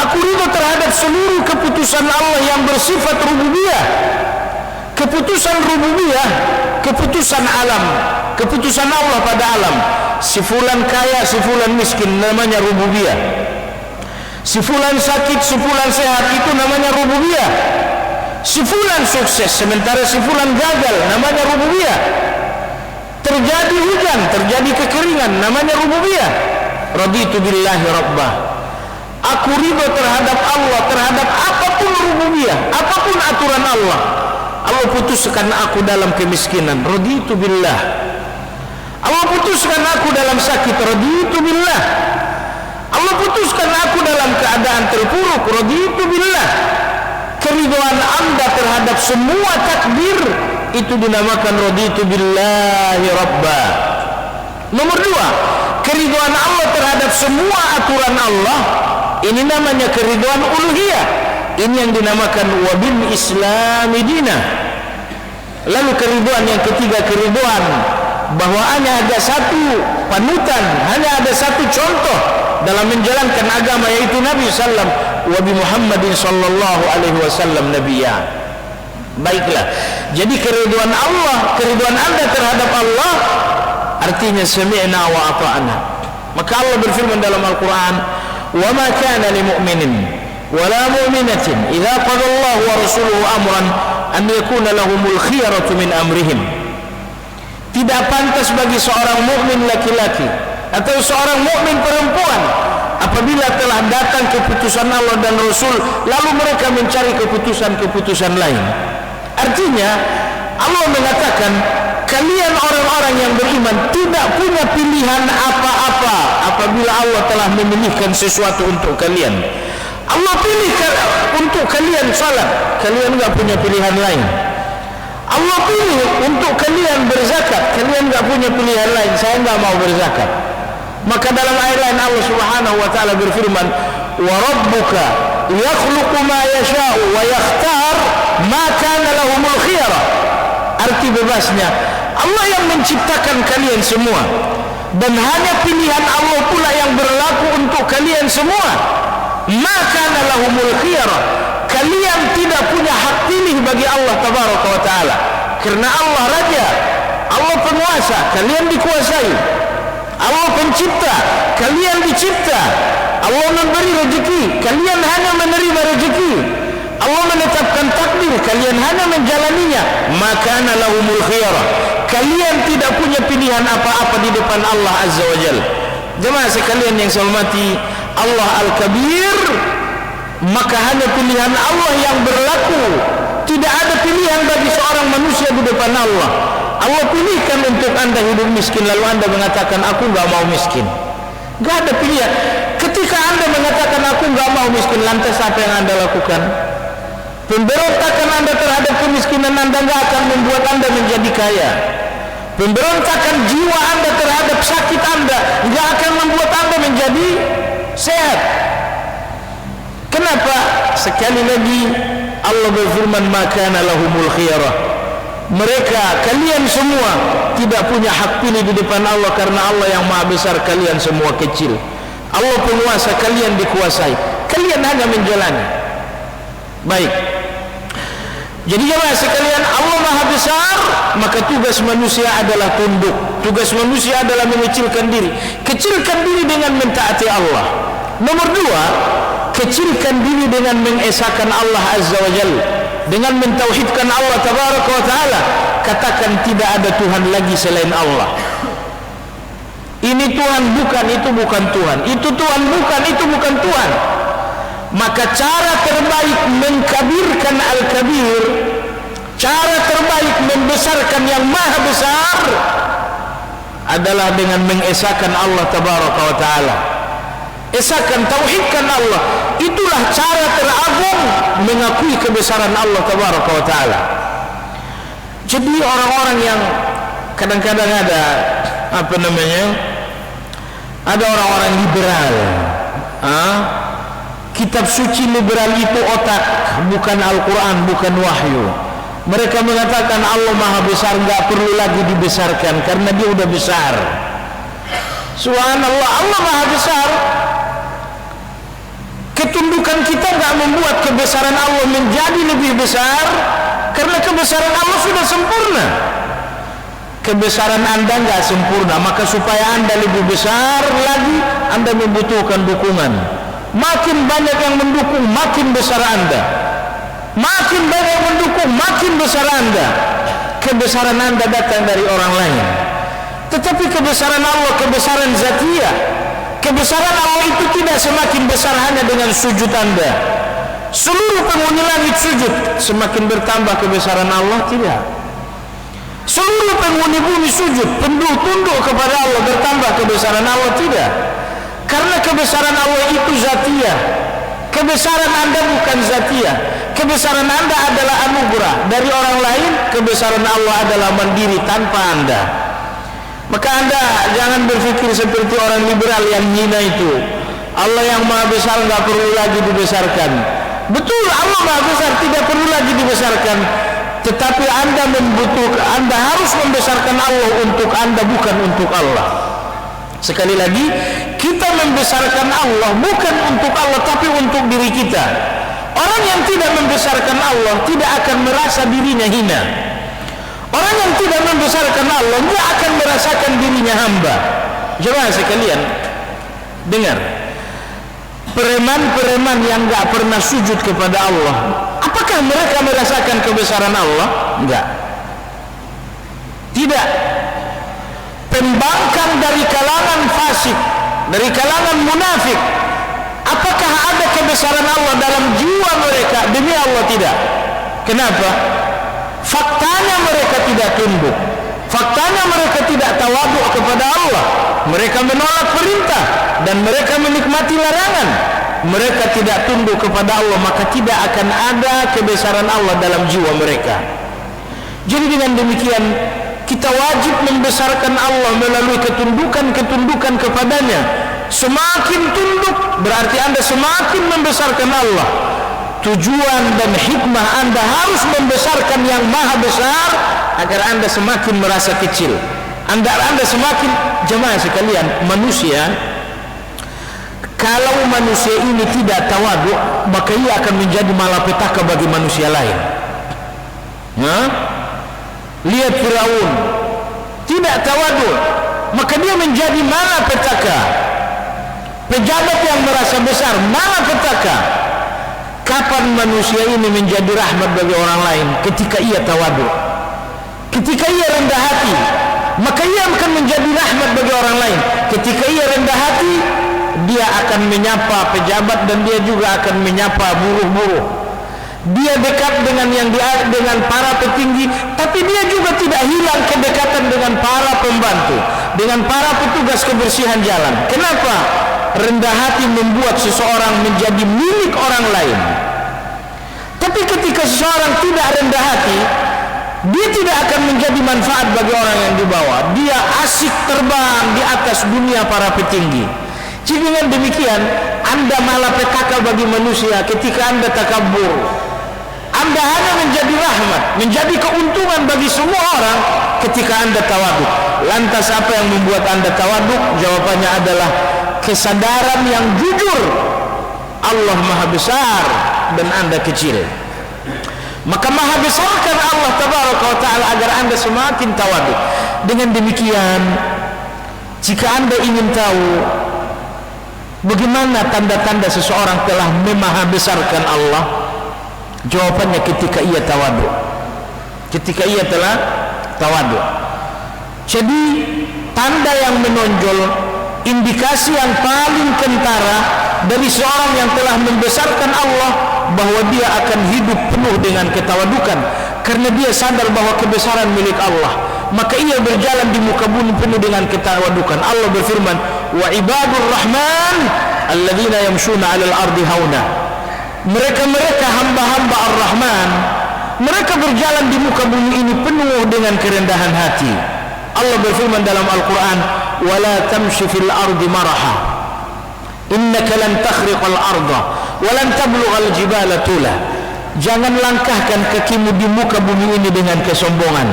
aku ridha terhadap seluruh keputusan Allah yang bersifat rububiyah. Keputusan rububiyah, keputusan alam, keputusan Allah pada alam. Si fulan kaya, si fulan miskin, namanya rububiyah. Si fulan sakit, si fulan sehat, itu namanya rububiyah. Si fulan sukses sementara si fulan gagal, namanya rububiyah. Terjadi hujan, terjadi kekeringan, namanya rububiyah. Raditu billahi rabbah, aku ridha terhadap Allah, terhadap apapun rububiyah, apapun aturan Allah. Allah putuskan aku dalam kemiskinan, raditu billah. Allah putuskan aku dalam sakit, raditu billah. Allah putuskan aku dalam keadaan terpuruk, raditu billah. Keridhaan Anda terhadap semua takdir itu dinamakan raditu billahi rabba. Nomor dua, keridhaan Allah terhadap semua aturan Allah, ini namanya keridhaan uluhiyah. Ini yang dinamakan wabil islami dina. Lalu keridhaan yang ketiga, keridhaan bahwa hanya ada satu panutan, hanya ada satu contoh dalam menjalankan agama, yaitu Nabi sallam, wa bi Muhammadin sallallahu alaihi wasallam nabiyya. Baiklah, jadi keridhaan Allah, keridhaan Anda terhadap Allah artinya sami'na wa ata'na. Maka Allah berfirman dalam Al-Qur'an, wa ma kana lil mu'minin wala mu'minatin idza qada Allah wa rasuluhu amran an yakuna lahumul khiyaratu min amrihim. Tidak pantas bagi seorang mukmin laki-laki atau seorang mukmin perempuan apabila telah datang keputusan Allah dan Rasul lalu mereka mencari keputusan-keputusan lain. Artinya Allah mengatakan, kalian orang-orang yang beriman tidak punya pilihan apa-apa apabila Allah telah memilihkan sesuatu untuk kalian. Allah pilih untuk kalian salat, kalian enggak punya pilihan lain. Allah pilih untuk kalian berzakat, kalian enggak punya pilihan lain, saya enggak mau berzakat. Maka dalam ayat lain Allah Subhanahu wa taala berfirman, wa rabbuka yakhluqu ma yasha'u wa yakhtar ma kana lahumul khiyarah. Arti bebasnya, Allah yang menciptakan kalian semua dan hanya pilihan Allah pula yang berlaku untuk kalian semua. Maka lahumul khiyarah, kalian tidak punya hak pilih bagi Allah tabaraka wa taala, karena Allah raja, Allah penguasa, kalian dikuasai. Allah pencipta, kalian dicipta. Allah memberi rezeki, kalian hanya menerima rezeki. Allah menetapkan takdir, kalian hanya menjalaninya. Maka lahumul khiyarah, kalian tidak punya pilihan apa-apa di depan Allah azza wa jalla. Jemaah sekalian yang saya hormati, Allah Al-Kabir, maka hanya pilihan Allah yang berlaku. Tidak ada pilihan bagi seorang manusia di depan Allah. Allah pilihkan untuk Anda hidup miskin, lalu Anda mengatakan aku enggak mau miskin. Enggak ada pilihan. Ketika Anda mengatakan aku enggak mau miskin, lantas apa yang Anda lakukan? Pemberontakan Anda terhadap kemiskinan Anda enggak akan membuat Anda menjadi kaya. Pemberontakan jiwa Anda terhadap sakit Anda enggak akan membuat Anda menjadi sehat. Kenapa? Sekali lagi Allah berfirman, maka lahumul khiyarah. Mereka, kalian semua tidak punya hak pilih di depan Allah, karena Allah yang maha besar, kalian semua kecil. Allah penguasa, kalian dikuasai, kalian hanya menjalani. Baik, Jadi jemaah sekalian, Allah Maha Besar, maka tugas manusia adalah tunduk. Tugas manusia adalah mengecilkan diri. Kecilkan diri dengan mentaati Allah. Nomor dua, kecilkan diri dengan mengesahkan Allah Azza wa Jalla, dengan mentauhidkan Allah Tabaraka wa Ta'ala. Katakan tidak ada Tuhan lagi selain Allah. Ini Tuhan bukan, itu bukan Tuhan. Itu Tuhan bukan, itu bukan Tuhan. Maka cara terbaik mengkabirkan Al-Kabir, cara terbaik membesarkan yang Maha Besar adalah dengan mengesahkan Allah Tabaraka wa Ta'ala. Esahkan, tauhidkan Allah. Itulah cara teragung mengakui kebesaran Allah Tabaraka wa Ta'ala. Jadi orang-orang yang kadang-kadang ada ada orang-orang liberal, kitab suci liberal itu otak, bukan Al-Quran, bukan wahyu. Mereka mengatakan Allah Maha Besar, nggak perlu lagi dibesarkan karena dia udah besar. Subhanallah, Allah Maha Besar. Ketundukan kita nggak membuat kebesaran Allah menjadi lebih besar, karena kebesaran Allah sudah sempurna. Kebesaran Anda nggak sempurna, maka supaya Anda lebih besar lagi, Anda membutuhkan dukungan. Makin banyak yang mendukung, makin besar Anda. Makin banyak yang mendukung, makin besar Anda. Kebesaran Anda datang dari orang lain. Tetapi kebesaran Allah, kebesaran zatiyah. Kebesaran Allah itu tidak semakin besar hanya dengan sujud Anda. Seluruh penghuni langit sujud, semakin bertambah kebesaran Allah, tidak. Seluruh penghuni bumi sujud, tunduk kepada Allah, bertambah kebesaran Allah, tidak. Karena kebesaran Allah itu zatiyah. Kebesaran Anda bukan zatiyah. Kebesaran Anda adalah anugerah dari orang lain. Kebesaran Allah adalah mandiri tanpa Anda. Maka Anda jangan berpikir seperti orang liberal yang hina itu. Allah yang Maha Besar nggak perlu lagi dibesarkan. Betul, Allah Maha Besar tidak perlu lagi dibesarkan. Tetapi Anda membutuhkan, Anda harus membesarkan Allah untuk Anda, bukan untuk Allah. Sekali lagi, kita membesarkan Allah bukan untuk Allah, tapi untuk diri kita. Orang yang tidak membesarkan Allah tidak akan merasa dirinya hina. Orang yang tidak membesarkan Allah dia akan merasakan dirinya hamba. Jemaah sekalian, dengar. Preman-preman yang enggak pernah sujud kepada Allah, apakah mereka merasakan kebesaran Allah? Enggak. Tidak. Pembangkang dari kalangan fasik, dari kalangan munafik, apakah ada kebesaran Allah dalam jiwa mereka? Demi Allah tidak. Kenapa? Faktanya mereka tidak tunduk. Faktanya mereka tidak tawaduk kepada Allah. Mereka menolak perintah dan mereka menikmati larangan. Mereka tidak tunduk kepada Allah, maka tidak akan ada kebesaran Allah dalam jiwa mereka. Jadi dengan demikian kita wajib membesarkan Allah melalui ketundukan kepadanya. Semakin tunduk berarti Anda semakin membesarkan Allah. Tujuan dan hikmah Anda harus membesarkan yang Maha Besar agar Anda semakin merasa kecil. Anda semakin, jemaah sekalian, manusia, kalau manusia ini tidak tawaduk, maka ia akan menjadi malapetaka bagi manusia lain. Lihat Firaun, tidak tawaduk, maka dia menjadi malapetaka. Pejabat yang merasa besar, malapetaka. Kapan manusia ini menjadi rahmat bagi orang lain? Ketika ia tawaduk, ketika ia rendah hati, maka ia akan menjadi rahmat bagi orang lain. Ketika ia rendah hati, dia akan menyapa pejabat dan dia juga akan menyapa buruh-buruh. Dia dekat dengan para petinggi, tapi dia juga tidak hilang kedekatan dengan para pembantu, dengan para petugas kebersihan jalan. Kenapa? Rendah hati membuat seseorang menjadi milik orang lain. Tapi ketika seseorang tidak rendah hati, dia tidak akan menjadi manfaat bagi orang yang dibawa. Dia asik terbang di atas dunia para petinggi. Jadi dengan demikian Anda malapetaka bagi manusia ketika Anda takabur. Anda hanya menjadi rahmat, menjadi keuntungan bagi semua orang ketika Anda tawaduk. Lantas apa yang membuat Anda tawaduk? Jawabannya adalah kesadaran yang jujur Allah Maha Besar dan Anda kecil. Maka maha besarkan Allah tabaraka wa ta'ala agar anda semakin tawadhu. Dengan demikian, jika anda ingin tahu bagaimana tanda-tanda seseorang telah memaha besarkan Allah, jawabannya ketika ia tawadhu. Ketika ia telah tawadhu. Jadi tanda yang menonjol, indikasi yang paling kentara dari seorang yang telah membesarkan Allah, bahwa dia akan hidup penuh dengan ketawadukan, karena dia sadar bahwa kebesaran milik Allah. Maka ia berjalan di muka bumi penuh dengan ketawadukan. Allah berfirman, wa ibadur rahman alladzina yamshuna 'alal ardi hauna. Mereka hamba-hamba Ar-Rahman, mereka berjalan di muka bumi ini penuh dengan kerendahan hati. Allah berfirman dalam Al-Quran, wala tamshi fil ardi maraha innaka lan takhriqal arda wa lan tablughal jibala tula. Jangan langkahkan kakimu di muka bumi ini dengan kesombongan.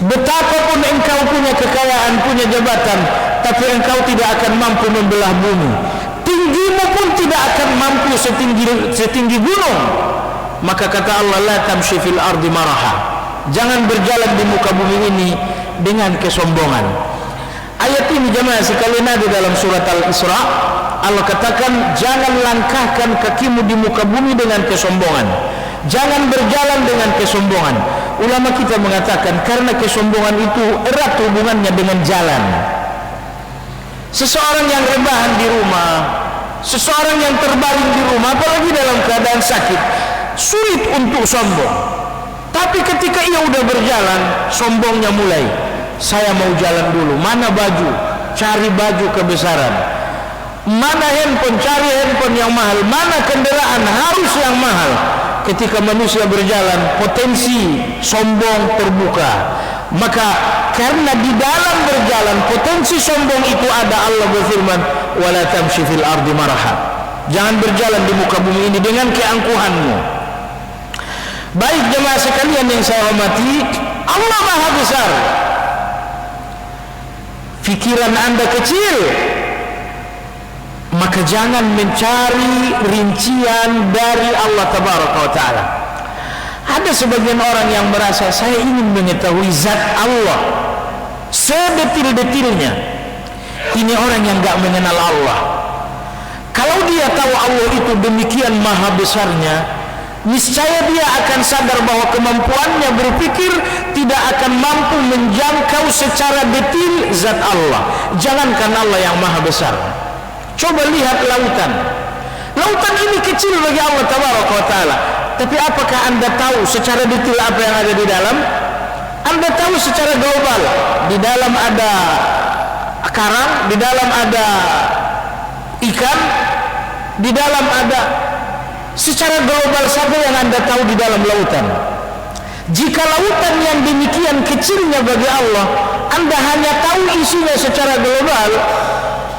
Betapapun engkau punya kekayaan, punya jabatan, tapi engkau tidak akan mampu membelah bumi. Tinggimu pun tidak akan mampu setinggi gunung. Maka kata Allah, la tamshi fil ardi maraha. Jangan berjalan di muka bumi ini dengan kesombongan. Ayat ini jemaah sekalian ada dalam surat Al-Isra. Allah katakan, jangan langkahkan kakimu di muka bumi dengan kesombongan. Jangan berjalan dengan kesombongan. Ulama kita mengatakan karena kesombongan itu erat hubungannya dengan jalan. Seseorang yang rebahan di rumah, seseorang yang terbaring di rumah, apalagi dalam keadaan sakit, sulit untuk sombong. Tapi ketika ia udah berjalan, sombongnya mulai. Saya mau jalan dulu. Mana baju? Cari baju kebesaran. Mana handphone? Cari handphone yang mahal. Mana kendaraan? Harus yang mahal. Ketika manusia berjalan, potensi sombong terbuka. Maka karena di dalam berjalan potensi sombong itu ada, Allah berfirman, wala tamshi fil ardi maraha. Jangan berjalan di muka bumi ini dengan keangkuhanmu. Baik jemaah sekalian yang saya hormati, Allah Maha Besar. Fikiran anda kecil, maka jangan mencari rincian dari Allah Tabaraka wa Ta'ala. Ada sebagian orang yang merasa, saya ingin mengetahui zat Allah sedetil-detilnya. Ini orang yang gak mengenal Allah. Kalau dia tahu Allah itu demikian maha besarnya, niscaya dia akan sadar bahwa kemampuannya berpikir tidak akan mampu menjangkau secara detil zat Allah. Jangankan Allah yang maha besar, coba lihat lautan. Lautan ini kecil bagi Allah Tabaraka wa Ta'ala, tapi apakah anda tahu secara detil apa yang ada di dalam? Anda tahu secara global, di dalam ada karang, di dalam ada ikan, di dalam ada, secara global saja yang anda tahu di dalam lautan. Jika lautan yang demikian kecilnya bagi Allah, anda hanya tahu isinya secara global.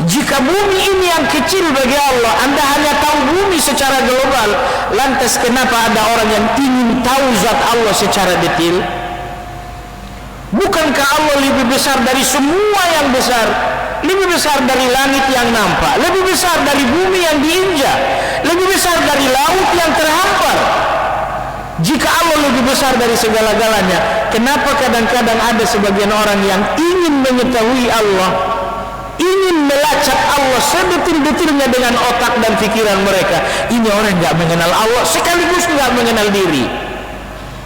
Jika bumi ini yang kecil bagi Allah, anda hanya tahu bumi secara global, lantas kenapa ada orang yang ingin tahu zat Allah secara detail? Bukankah Allah lebih besar dari semua yang besar? Lebih besar dari langit yang nampak, lebih besar dari bumi yang diinjak, lebih besar dari laut yang terhampar. Jika Allah lebih besar dari segala-galanya, kenapa kadang-kadang ada sebagian orang yang ingin mengetahui Allah, ingin melacak Allah sedetil-detilnya dengan otak dan pikiran mereka? Ini orang tidak mengenal Allah sekaligus tidak mengenal diri.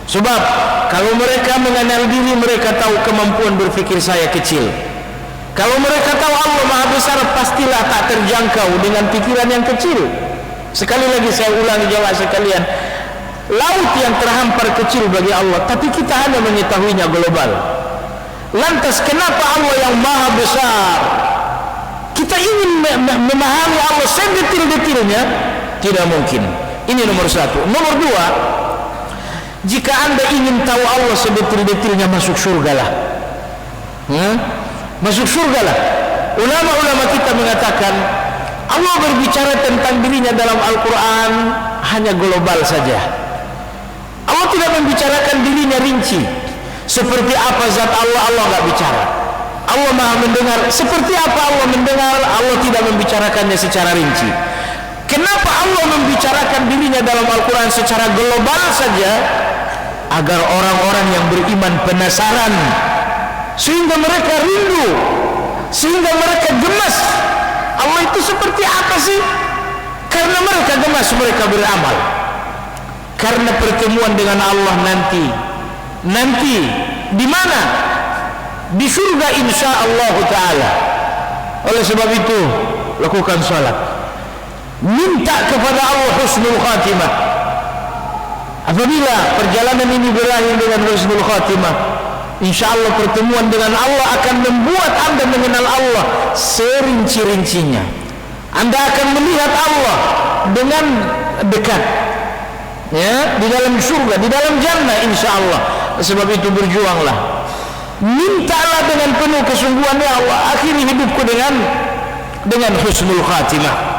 Sebab kalau mereka mengenal diri, mereka tahu kemampuan berpikir saya kecil. Kalau mereka tahu Allah maha besar, pastilah tak terjangkau dengan pikiran yang kecil. Sekali lagi saya ulangi jemaah sekalian, laut yang terhampar kecil bagi Allah, tapi kita hanya mengetahuinya global. Lantas kenapa Allah yang maha besar, kita ingin memahami Allah sedetil-detilnya? Tidak mungkin. Ini nomor satu. Nomor dua, jika anda ingin tahu Allah sedetil-detilnya, masuk surga lah. Masuk surga lah. Ulama-ulama kita mengatakan Allah berbicara tentang dirinya dalam Al-Quran hanya global saja. Allah tidak membicarakan dirinya rinci. Seperti apa zat Allah, Allah nggak bicara. Allah maha mendengar. Seperti apa Allah mendengar, Allah tidak membicarakannya secara rinci. Kenapa Allah membicarakan dirinya dalam Al-Quran secara global saja? Agar orang-orang yang beriman penasaran, sehingga mereka rindu, sehingga mereka gemas. Allah itu seperti apa sih? Karena mereka gemas, mereka beramal. Karena pertemuan dengan Allah nanti di mana? Di surga insyaallah taala. Oleh sebab itu, lakukan salat. Minta kepada Allah husnul khatimah. Apabila perjalanan ini berakhir dengan husnul khatimah, insyaallah pertemuan dengan Allah akan membuat Anda mengenal Allah serinci-rincinya. Anda akan melihat Allah dengan dekat, ya, di dalam surga, di dalam jannah insyaallah. Sebab itu berjuanglah, mintalah dengan penuh kesungguhan, ya Allah, akhiri hidupku dengan husnul khatimah.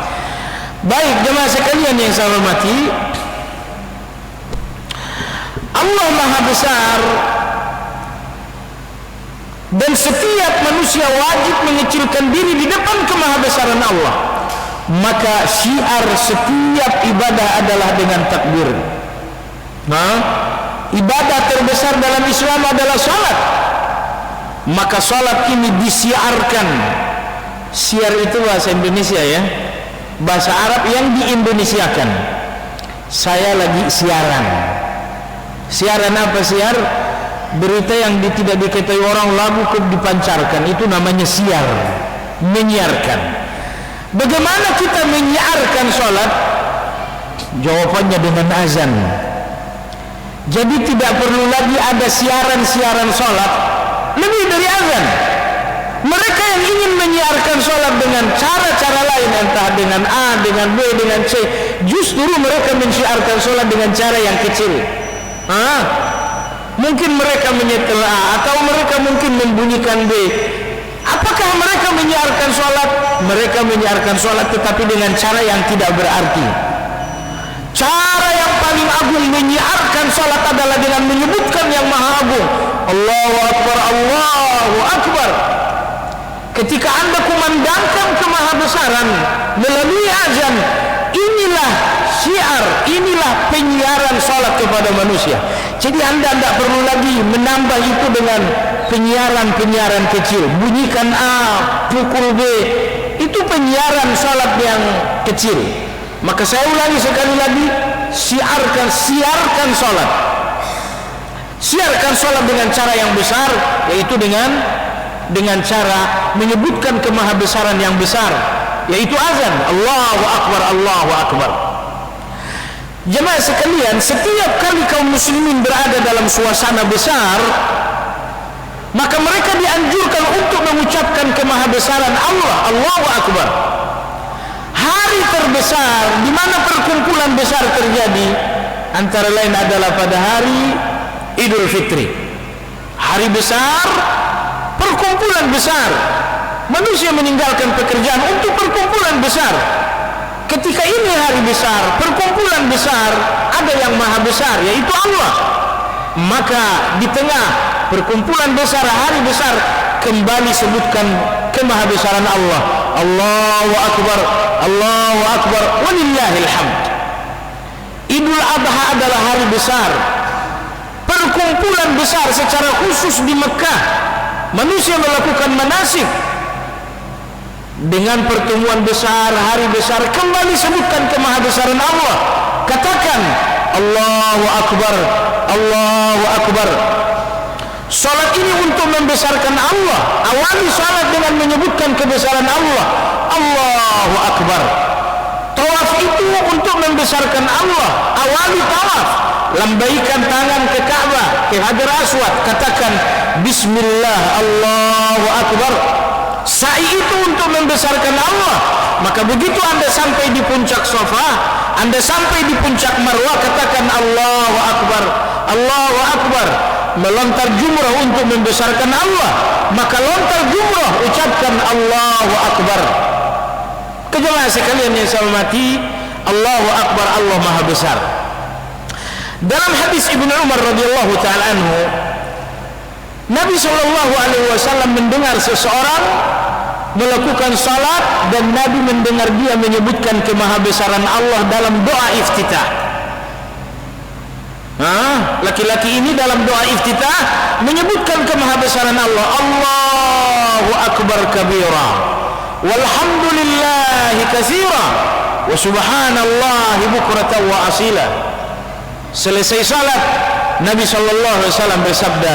Baik jemaah sekalian yang saya hormati, Allah Maha Besar, dan setiap manusia wajib mengecilkan diri di depan kemahabesaran Allah. Maka syiar setiap ibadah adalah dengan takbir. Ibadah terbesar dalam Islam adalah salat. Maka salat ini disiarkan. Siar itu bahasa Indonesia, ya, bahasa Arab yang diindonesiakan. Saya lagi siaran. Siaran apa siar? Berita yang tidak diketahui orang lalu dipancarkan, itu namanya siar, menyiarkan. Bagaimana kita menyiarkan sholat? Jawabannya dengan azan. Jadi tidak perlu lagi ada siaran-siaran sholat lebih dari azan. Mereka yang ingin menyiarkan sholat dengan cara-cara lain, entah dengan A, dengan B, dengan C, justru mereka menyiarkan sholat dengan cara yang kecil. Mungkin mereka menyetel A, atau mereka mungkin membunyikan B. Apakah mereka menyiarkan sholat? Mereka menyiarkan sholat tetapi dengan cara yang tidak berarti. Cara yang paling agung menyiarkan sholat adalah dengan menyebutkan yang maha agung. Allahu Akbar, Allahu Akbar. Ketika Anda kumandangkan kemahabesaran melalui azan, inilah syiar, inilah penyiaran sholat kepada manusia. Jadi Anda tidak perlu lagi menambah itu dengan penyiaran kecil. Bunyikan A, pukul B, itu penyiaran sholat yang kecil. Maka saya ulangi sekali lagi, siarkan sholat. Siarkan sholat dengan cara yang besar, yaitu dengan cara menyebutkan kemahabesaran yang besar, yaitu azan. Allahu Akbar, Allahu Akbar. Jemaah sekalian, setiap kali kaum muslimin berada dalam suasana besar, maka mereka dianjurkan untuk mengucapkan kemahabesaran Allah. Allahu Akbar. Hari terbesar di mana perkumpulan besar terjadi antara lain adalah pada hari Idul Fitri. Hari besar, perkumpulan besar. Manusia meninggalkan pekerjaan untuk perkumpulan besar. Ketika ini hari besar, perkumpulan besar, ada yang maha besar, yaitu Allah. Maka di tengah perkumpulan besar, hari besar, kembali sebutkan kemahabesaran Allah. Allahu Akbar, Allahu Akbar, walillahil hamd. Idul Adha adalah hari besar, perkumpulan besar secara khusus di Mekah. Manusia melakukan manasik dengan pertemuan besar, hari besar, kembali sebutkan kemahabesaran Allah. Katakan Allahu Akbar, Allahu Akbar. Salat ini untuk membesarkan Allah. Awali salat dengan menyebutkan kebesaran Allah. Allahu Akbar. Tawaf itu untuk membesarkan Allah. Awali tawaf, lambaikan tangan ke Ka'bah, ke Hajar Aswad, katakan Bismillah, Allahu Akbar. Sa'i itu untuk membesarkan Allah. Maka begitu Anda sampai di puncak Safa, Anda sampai di puncak Marwah, katakan Allahu Akbar, Allahu Akbar. Melontar jumrah untuk membesarkan Allah, maka lontar jumrah, ucapkan Allahu Akbar. Kejemaah sekalian yang saya hormati, Allahu Akbar, Allah Maha Besar. Dalam hadis Ibnu Umar radhiyallahu taala anhu, Nabi sallallahu alaihi wasallam mendengar seseorang melakukan salat dan Nabi mendengar dia menyebutkan kemahabesaran Allah dalam doa iftitah. Laki-laki ini dalam doa iftitah menyebutkan kemahabesaran Allah. Allahu akbar kabira walhamdulillahi katsira wa subhanallahi bukratan wa asila. Selesai salat, Nabi SAW bersabda,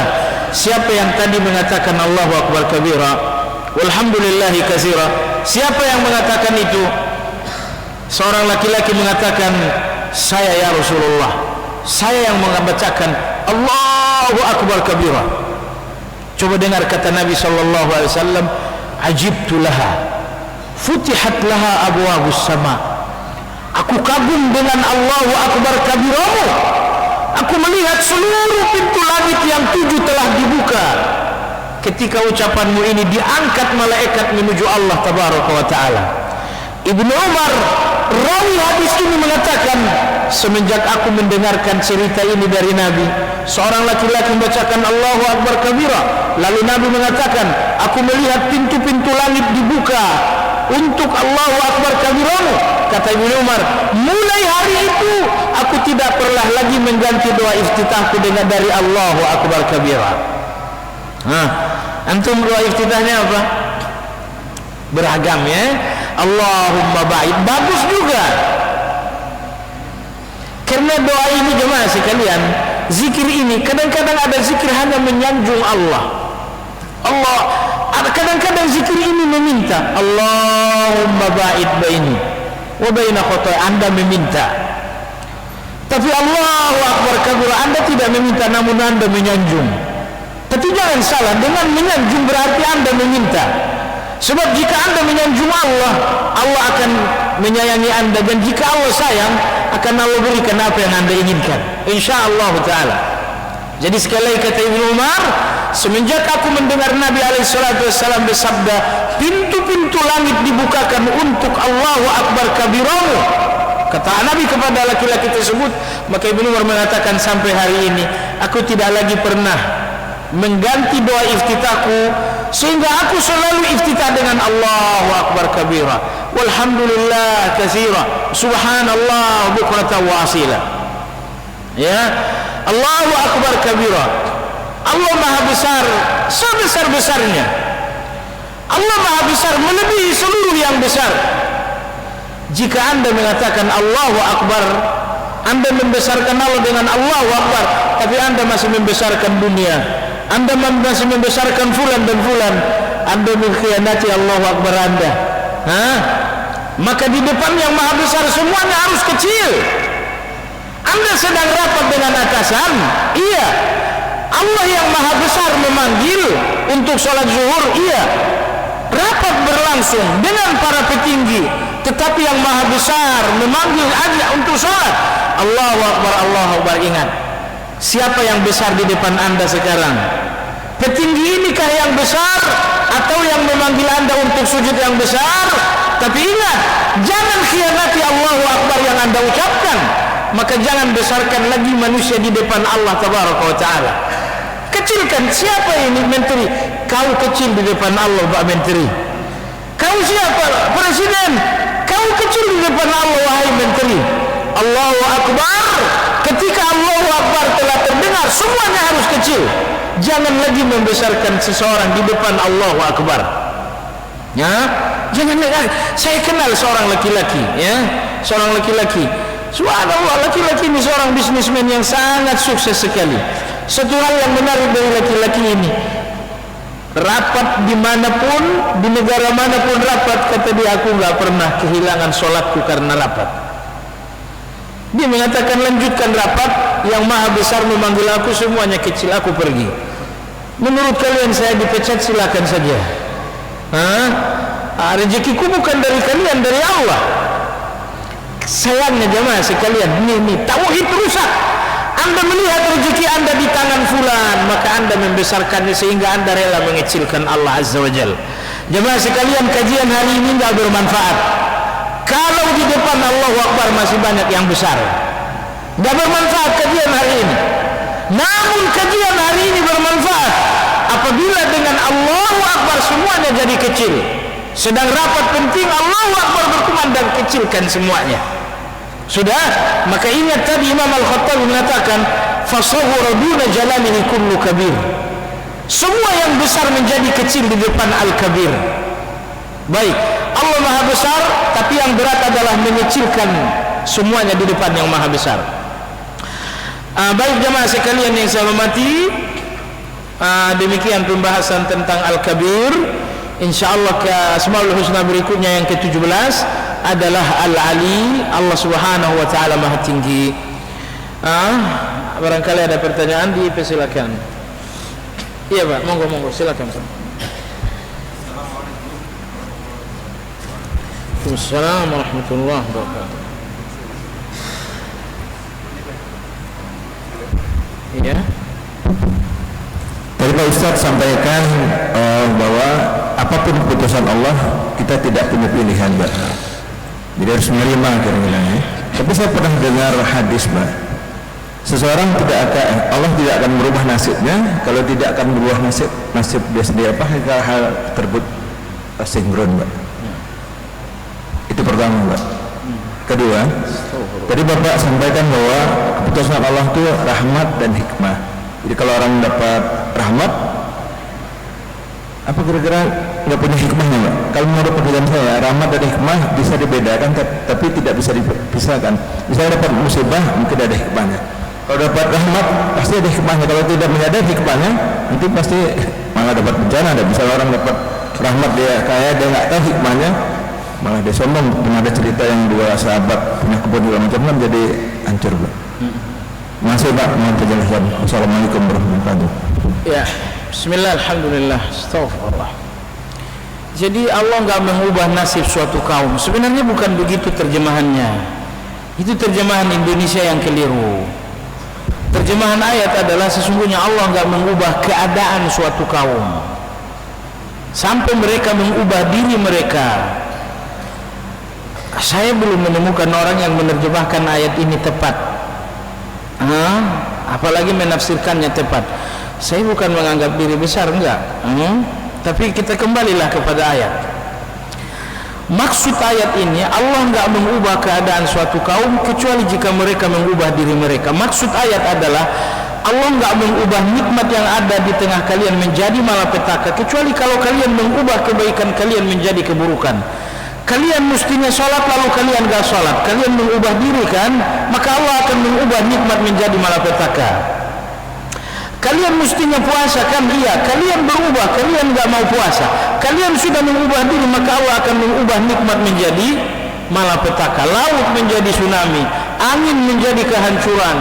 siapa yang tadi mengatakan Allahu akbar kabira walhamdulillahi katsira, siapa yang mengatakan itu? Seorang laki-laki mengatakan, saya ya Rasulullah, saya yang membacakan Allahu akbar kabira. Coba dengar kata Nabi SAW, ajibtu laha futihat laha abwabus sama. Aku kagum dengan Allahu akbar kabiramu. Aku melihat seluruh pintu langit yang 7 telah dibuka. Ketika ucapanmu ini diangkat malaikat menuju Allah tabaraka wa ta'ala. Ibnu Umar rawi hadis ini mengatakan, semenjak aku mendengarkan cerita ini dari Nabi, seorang laki-laki membacakan Allahu akbar kabira, lalu Nabi mengatakan, aku melihat pintu-pintu langit dibuka untuk Allahu akbar kabiramu. Kata Ibnu Umar, mulai hari itu aku tidak pernah lagi mengganti doa iftitahku dengan dari Allahu akbar kabira. Antum doa iftitahnya apa? Beragam ya. Allahumma ba'id, bagus juga. Karena doa ini jemaah sekalian, zikir ini kadang-kadang ada zikir hanya menyanjung Allah. Kadang-kadang zikir ini meminta, Allahumma ba'id baini wa baina khotoy, Anda meminta. Tapi Allahu akbar kabira, Anda tidak meminta, namun Anda menyanjung. Tapi jangan salah, dengan menyanjung berarti Anda meminta. Sebab jika Anda menyanjung Allah, Allah akan menyayangi Anda, dan jika Allah sayang, akan Allah berikan apa yang Anda inginkan, insyaallah ta'ala. Jadi sekali lagi kata Ibnu Umar, semenjak aku mendengar Nabi SAW bersabda, pintu-pintu langit dibukakan untuk Allahu akbar kabiramu, kata Nabi kepada laki-laki tersebut, maka Ibnu Umar mengatakan, sampai hari ini aku tidak lagi pernah mengganti doa iftitahku, sehingga aku selalu iftitah dengan Allahu akbar kabira walhamdulillah katsira subhanallah bukratan wa asila. Ya, Allahu akbar kabira, Allah maha besar sebesar-besarnya. Allah maha besar melebihi seluruh yang besar. Jika Anda mengatakan Allahu akbar, Anda membesarkan Allah dengan Allahu akbar, tapi Anda masih membesarkan dunia, Anda masih membesarkan fulan dan fulan, Anda mengkhianati Allahu akbar Anda. Maka di depan yang maha besar semuanya harus kecil. Anda sedang rapat dengan atasan, iya. Allah yang maha besar memanggil untuk sholat zuhur, iya. Rapat berlangsung dengan para petinggi, tetapi yang maha besar memanggil aja untuk sholat. Allahu akbar, Allahu akbar. Ingat, siapa yang besar di depan Anda sekarang? Petinggi inikah yang besar, atau yang memanggil Anda untuk sujud yang besar? Tapi ingat, jangan khianati Allahu akbar yang Anda ucapkan. Maka jangan besarkan lagi manusia di depan Allah tabaraka wa ta'ala. Kecilkan. Siapa ini menteri? Kau kecil di depan Allah, Pak Menteri. Kau siapa? Presiden. Kau kecil di depan Allah, wahai menteri. Allahu akbar, ketika Allahu akbar telah terdengar, semuanya harus kecil. Jangan lagi membesarkan seseorang di depan Allahu akbar. Ya, jangan lagi. Saya kenal seorang laki-laki, ya, seorang laki-laki. Subhanallah, laki-laki ini seorang bisnismen yang sangat sukses sekali. Satu hal yang menarik dari laki-laki ini, rapat dimanapun, di negara manapun rapat, kata dia, aku nggak pernah kehilangan sholatku karena rapat. Dia mengatakan, lanjutkan rapat, yang maha besar memanggil aku, semuanya kecil, aku pergi. Menurut kalian saya dipecat, silakan saja. Rezekiku bukan dari kalian, dari Allah. Sayangnya jemaah sekalian, ini tauhid rusak. Anda melihat rezeki Anda di tangan fulan, maka Anda membesarkannya sehingga Anda rela mengecilkan Allah Azza wa Jalla. Jemaah sekalian, kajian hari ini tidak bermanfaat kalau di depan Allahu Akbar masih banyak yang besar. Tidak bermanfaat kajian hari ini. Namun kajian hari ini bermanfaat apabila dengan Allahu Akbar semuanya jadi kecil. Sedang rapat penting Allahu Akbar berkumandang, kecilkan semuanya. Sudah, maka ingat tadi Imam Al-Khattabi mengatakan fasawwara duna jalalihi kullu kabir. Semua yang besar menjadi kecil di depan Al-Kabir. Baik, Allah Maha Besar, tapi yang berat adalah mengecilkan semuanya di depan yang Maha Besar. Baik jamaah sekalian yang saya hormati, demikian pembahasan tentang Al-Kabir. InsyaAllah ke Asmaul Husna berikutnya yang ke-17 adalah Al-Ali, Allah Subhanahu wa Ta'ala Maha Tinggi. Barangkali ada pertanyaan, dipersilakan. Iya Pak, monggo silakan. Assalamualaikum warahmatullahi wabarakatuh. Iya. Tadi Pak Ustadz sampaikan bahwa apapun keputusan Allah kita tidak punya pilihan, Pak. Jadi harus menerima kira-kira. Tapi saya pernah dengar hadis, Pak. Seseorang Allah tidak akan merubah nasibnya kalau tidak akan merubah nasib dia sendiri. Apa hal tersebut sinkron, Pak? Itu pertama, Pak. Kedua, tadi Bapak sampaikan bahwa keputusan Allah itu rahmat dan hikmah. Jadi kalau orang dapat rahmat, apa kira-kira nggak punya hikmahnya, Pak? Kalau menurut penelitian saya, rahmat dan hikmah bisa dibedakan, tapi tidak bisa dipisahkan. Misalnya dapat musibah, mungkin ada hikmahnya. Kalau dapat rahmat, pasti ada hikmahnya. Kalau tidak ada hikmahnya, nanti pasti malah dapat bencana. Ada bisa orang dapat rahmat, dia kaya, dia nggak tahu hikmahnya, malah dia sombong. Pernah ada cerita yang dua sahabat punya kebun segala macam, jadi hancur, Pak. Masih, Pak, mohon penjelasan. Assalamualaikum warahmatullahi wabarakatuh. Ya, bismillah, alhamdulillah, astagfirullah. Jadi Allah nggak mengubah nasib suatu kaum. Sebenarnya bukan begitu terjemahannya. Itu terjemahan Indonesia yang keliru. Terjemahan ayat adalah sesungguhnya Allah nggak mengubah keadaan suatu kaum sampai mereka mengubah diri mereka. Saya belum menemukan orang yang menerjemahkan ayat ini tepat, apalagi menafsirkannya tepat. Saya bukan menganggap diri besar, enggak, tapi kita kembalilah kepada ayat. Maksud ayat ini, Allah enggak mengubah keadaan suatu kaum kecuali jika mereka mengubah diri mereka. Maksud ayat adalah Allah enggak mengubah nikmat yang ada di tengah kalian menjadi malapetaka kecuali kalau kalian mengubah kebaikan kalian menjadi keburukan. Kalian mestinya sholat lalu kalian enggak sholat, kalian mengubah diri kan, maka Allah akan mengubah nikmat menjadi malapetaka. Kalian mestinya puasa kan, iya, kalian berubah, kalian enggak mau puasa, kalian sudah mengubah diri, maka Allah akan mengubah nikmat menjadi malapetaka, laut menjadi tsunami, angin menjadi kehancuran.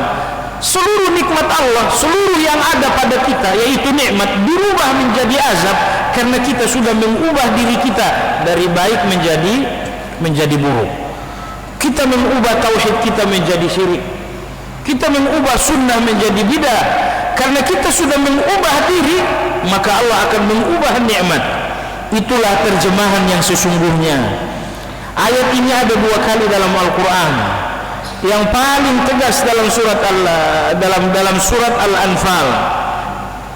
Seluruh nikmat Allah, seluruh yang ada pada kita yaitu nikmat dirubah menjadi azab karena kita sudah mengubah diri kita dari baik menjadi buruk. Kita mengubah tauhid kita menjadi syirik, kita mengubah sunnah menjadi bidah. Karena kita sudah mengubah diri, maka Allah akan mengubah nikmat. Itulah terjemahan yang sesungguhnya. Ayat ini ada dua kali dalam Al-Quran. Yang paling tegas dalam surat Al-Anfal.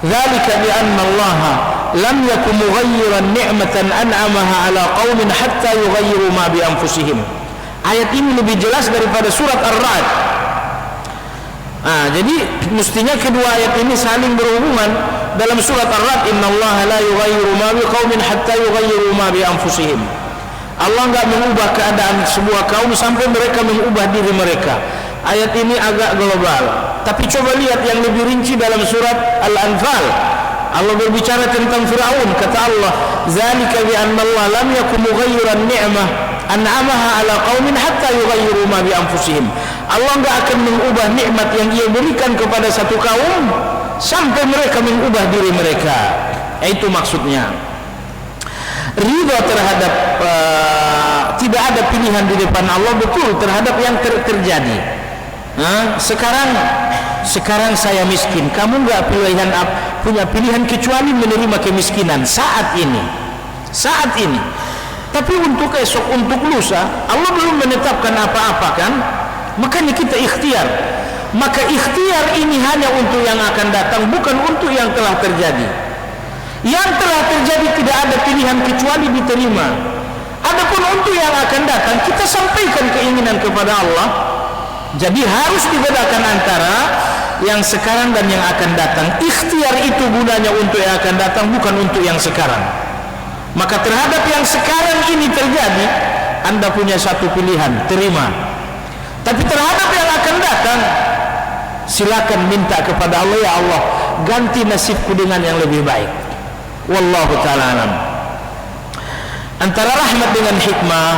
Dzalika bi anna Allah lam yakun mughayyiran ni'matan an'amaha 'ala qaumin hatta yughayyiru ma bi anfusihim. Ayat ini lebih jelas daripada surat Ar-Ra'd. Jadi mestinya kedua ayat ini saling berhubungan. Dalam surat Ar-Ra'd, innallaha la yughayyiru ma biqaumin hatta yughayyiru ma bi anfusihim. Allah enggak mengubah keadaan sebuah kaum sampai mereka mengubah diri mereka. Ayat ini agak global, tapi coba lihat yang lebih rinci dalam surat Al-Anfal. Allah berbicara tentang Fir'aun, kata Allah, "Dzalika bi anna Allah lam yakun mughayyiran ni'mah an'amaha 'ala qaumin hatta yughayyiru ma bi anfusihim." Allah enggak akan mengubah nikmat yang Ia berikan kepada satu kaum sampai mereka mengubah diri mereka. Itu maksudnya. Ridha terhadap tidak ada pilihan di depan Allah, betul, terhadap yang terjadi. Sekarang saya miskin, kamu enggak punya pilihan kecuali menerima kemiskinan saat ini. Tapi untuk esok, untuk lusa, Allah belum menetapkan apa-apa kan? Makanya kita ikhtiar. Maka ikhtiar ini hanya untuk yang akan datang, bukan untuk yang telah terjadi. Yang telah terjadi tidak ada pilihan kecuali diterima. Adapun untuk yang akan datang, kita sampaikan keinginan kepada Allah. Jadi harus dibedakan antara yang sekarang dan yang akan datang. Ikhtiar itu gunanya untuk yang akan datang, bukan untuk yang sekarang. Maka terhadap yang sekarang ini terjadi, Anda punya satu pilihan, terima. Tapi terhadap yang akan datang, silakan minta kepada Allah, ya Allah, ganti nasibku dengan yang lebih baik. Wallahu ta'ala alam. Antara rahmat dengan hikmah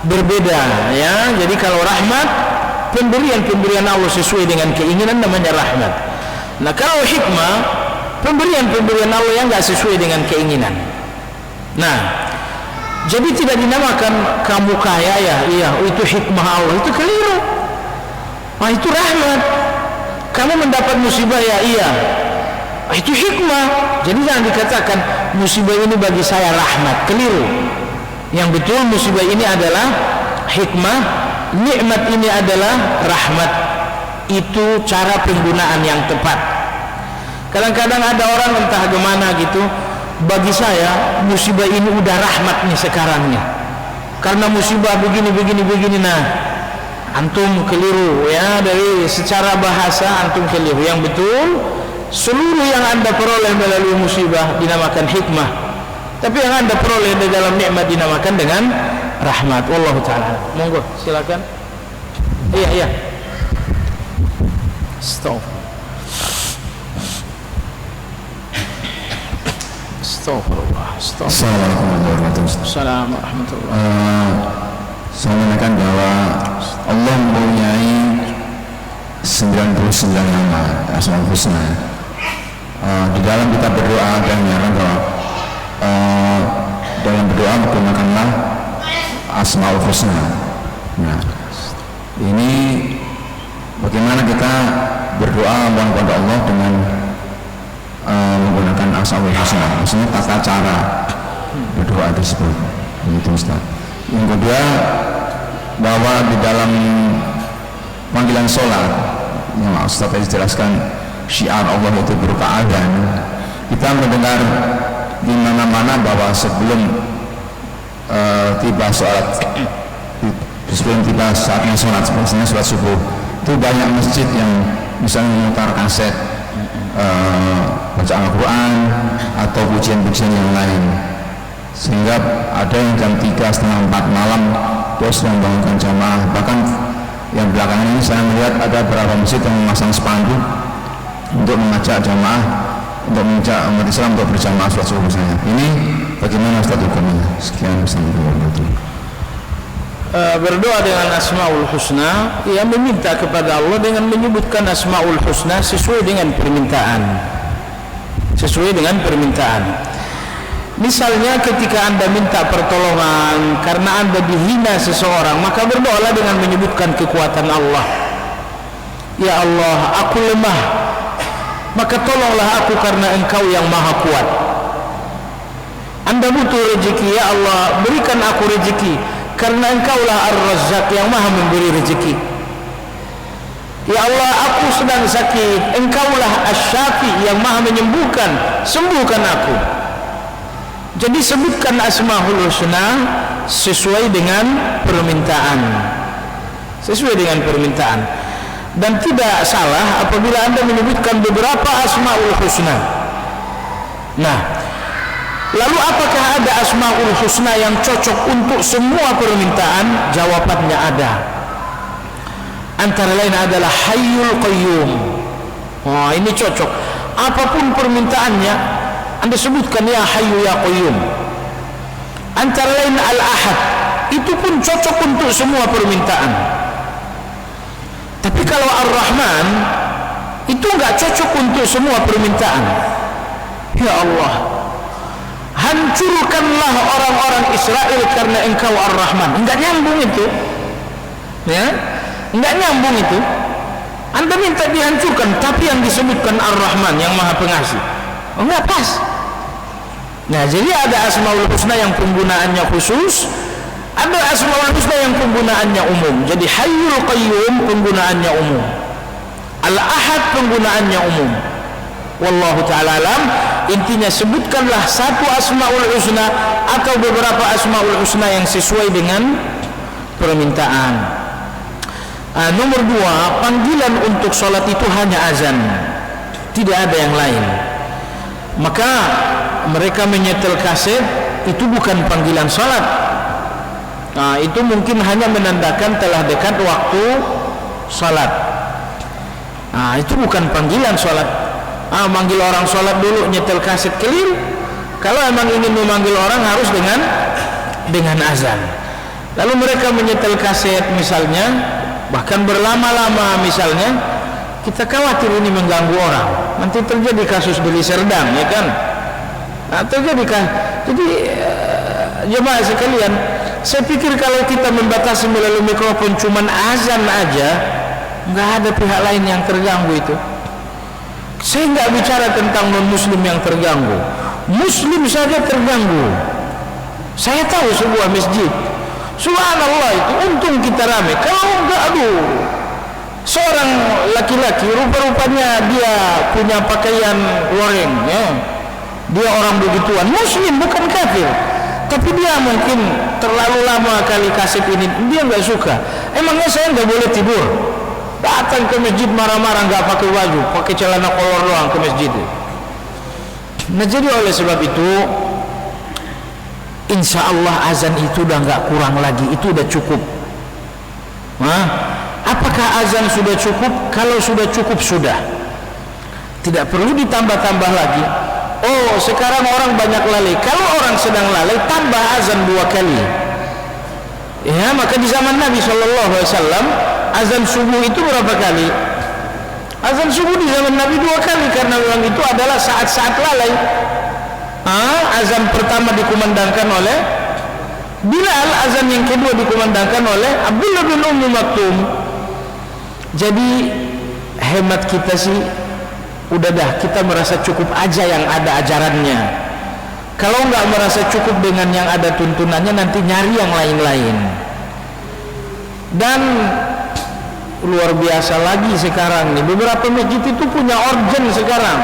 berbeda, ya. Jadi kalau rahmat, pemberian Allah sesuai dengan keinginan, namanya rahmat. Nah, kalau hikmah, pemberian Allah yang enggak sesuai dengan keinginan. Nah, jadi tidak dinamakan kamu kaya, ya, iya, itu hikmah Allah, itu keliru. Nah, itu rahmat. Kamu mendapat musibah, ya, iya, itu hikmah. Jadi jangan dikatakan musibah ini bagi saya rahmat, keliru. Yang betul musibah ini adalah hikmah, nikmat ini adalah rahmat. Itu cara penggunaan yang tepat. Kadang-kadang ada orang entah kemana gitu, bagi saya musibah ini udah rahmat nih sekarangnya, karena musibah begini. Nah, antum keliru, ya. Dari secara bahasa antum keliru. Yang betul, seluruh yang Anda peroleh melalui musibah dinamakan hikmah, tapi yang Anda peroleh di dalam nikmat dinamakan dengan rahmat. Wallahu ta'ala. Monggo, silakan. Iya. Stop. Astagfirullah. Assalamualaikum warahmatullahi. Saya menekan bahwa Allah mempunyai 99 nama Asmaul Husna. Di dalam kita berdoa dan menyatakan bahwa dalam berdoa menggunakanlah Asmaul Husna. Nah, ini bagaimana kita berdoa kepada Allah dengan menggunakan Asmaul Husna, maksudnya tata cara berdoa tersebut. Begitu Ustaz. Yang kedua, bahwa di dalam panggilan sholat yang Ustaz tadi jelaskan, syiar Allah itu berupa adzan. Kita mendengar di mana-mana bahwa sebelum tiba saatnya sholat, misalnya sholat subuh, itu banyak masjid yang misalnya memutar kaset bacaan Al-Quran atau pujian-pujian yang lain, sehingga ada yang jam 3:30, 4 malam terus membangunkan jamaah. Bahkan yang belakangan ini saya melihat ada beberapa masjid yang memasang spanduk untuk mengajak jamaah, untuk mengajak umat Islam untuk berjamaah sholat subuh misalnya. Ini bagaimana Ustaz hukumnya? Sekian, Assalamualaikum. Berdoa dengan Asmaul Husna, ia meminta kepada Allah dengan menyebutkan Asmaul Husna sesuai dengan permintaan. Misalnya ketika Anda minta pertolongan karena Anda dihina seseorang, maka berdoalah dengan menyebutkan kekuatan Allah. Ya Allah, aku lemah, maka tolonglah aku karena Engkau yang maha kuat. Anda butuh rezeki, ya Allah, berikan aku rezeki karena Engkaulah Ar-Razzaq yang maha memberi rezeki. Ya Allah, aku sedang sakit, Engkaulah Asy-Syafi yang maha menyembuhkan, sembuhkan aku. Jadi sebutkan Asmaul Husna sesuai dengan permintaan. Dan tidak salah apabila Anda menyebutkan beberapa Asmaul Husna. Nah, lalu apakah ada Asmaul Husna yang cocok untuk semua permintaan? Jawabannya ada. Antara lain adalah Hayyul Qayyum. Oh, ini cocok. Apapun permintaannya Anda sebutkan ya Hayyu ya Qayyum. Antara lain Al-Ahad, itu pun cocok untuk semua permintaan. Tapi kalau Ar-Rahman, itu enggak cocok untuk semua permintaan. Ya Allah, hancurkanlah orang-orang Israel karena Engkau Ar-Rahman. Enggak nyambung itu, ya, enggak nyambung itu. Anda minta dihancurkan, tapi yang disebutkan Ar-Rahman yang Maha Pengasih, enggak pas. Nah, jadi ada Asmaul Husna yang penggunaannya khusus, ada Asmaul Husna yang penggunaannya umum. Jadi Hayyul Qayyum penggunaannya umum, Al-Ahad penggunaannya umum. Wallahu ta'ala alam. intinya sebutkanlah satu asmaul husna atau beberapa asmaul husna yang sesuai dengan permintaan. Nomor 2, panggilan untuk sholat itu hanya azan, tidak ada yang lain. Maka mereka menyetel kaset itu bukan panggilan sholat. Itu mungkin hanya menandakan telah dekat waktu sholat. Itu bukan panggilan sholat. Manggil orang sholat dulu, nyetel kaset keliru. Kalau emang ingin memanggil orang harus dengan azan. Lalu mereka menyetel kaset misalnya, bahkan berlama-lama misalnya, kita khawatir ini mengganggu orang. Nanti terjadi kasus Deli Serdang, ya kan? Jadi jemaah sekalian, saya pikir kalau kita membatasi melalui mikrofon cuman azan aja, nggak ada pihak lain yang terganggu itu. Saya nggak bicara tentang non-muslim yang terganggu, muslim saja terganggu. Saya tahu sebuah masjid, subhanallah, itu untung kita rame. Kalau enggak, seorang laki-laki rupa-rupanya dia punya pakaian loreng, ya. Dia orang begituan, muslim bukan kafir, tapi dia mungkin terlalu lama kali kaset ini, dia nggak suka. Emangnya saya nggak boleh tidur? Datang ke masjid marah-marah, nggak pakai baju, pakai celana kolor doang ke masjid. Nah, jadi oleh sebab itu, insya Allah azan itu udah nggak kurang lagi, itu udah cukup. Apakah azan sudah cukup? Kalau sudah cukup, sudah, tidak perlu ditambah-tambah lagi. Sekarang orang banyak lalai. Kalau orang sedang lalai, tambah azan 2 kali. Ya, maka di zaman Nabi SAW, azan subuh itu berapa kali? Azan subuh di zaman Nabi 2 kali, karena memang itu adalah saat-saat lalai. Azan pertama dikumandangkan oleh Bilal, azan yang kedua dikumandangkan oleh Abdullah bin Ummi Maktum. Jadi hemat kita sih, udah dah, kita merasa cukup aja yang ada ajarannya. Kalau nggak merasa cukup dengan yang ada tuntunannya, nanti nyari yang lain-lain. Dan luar biasa lagi sekarang nih, beberapa masjid itu punya organ sekarang,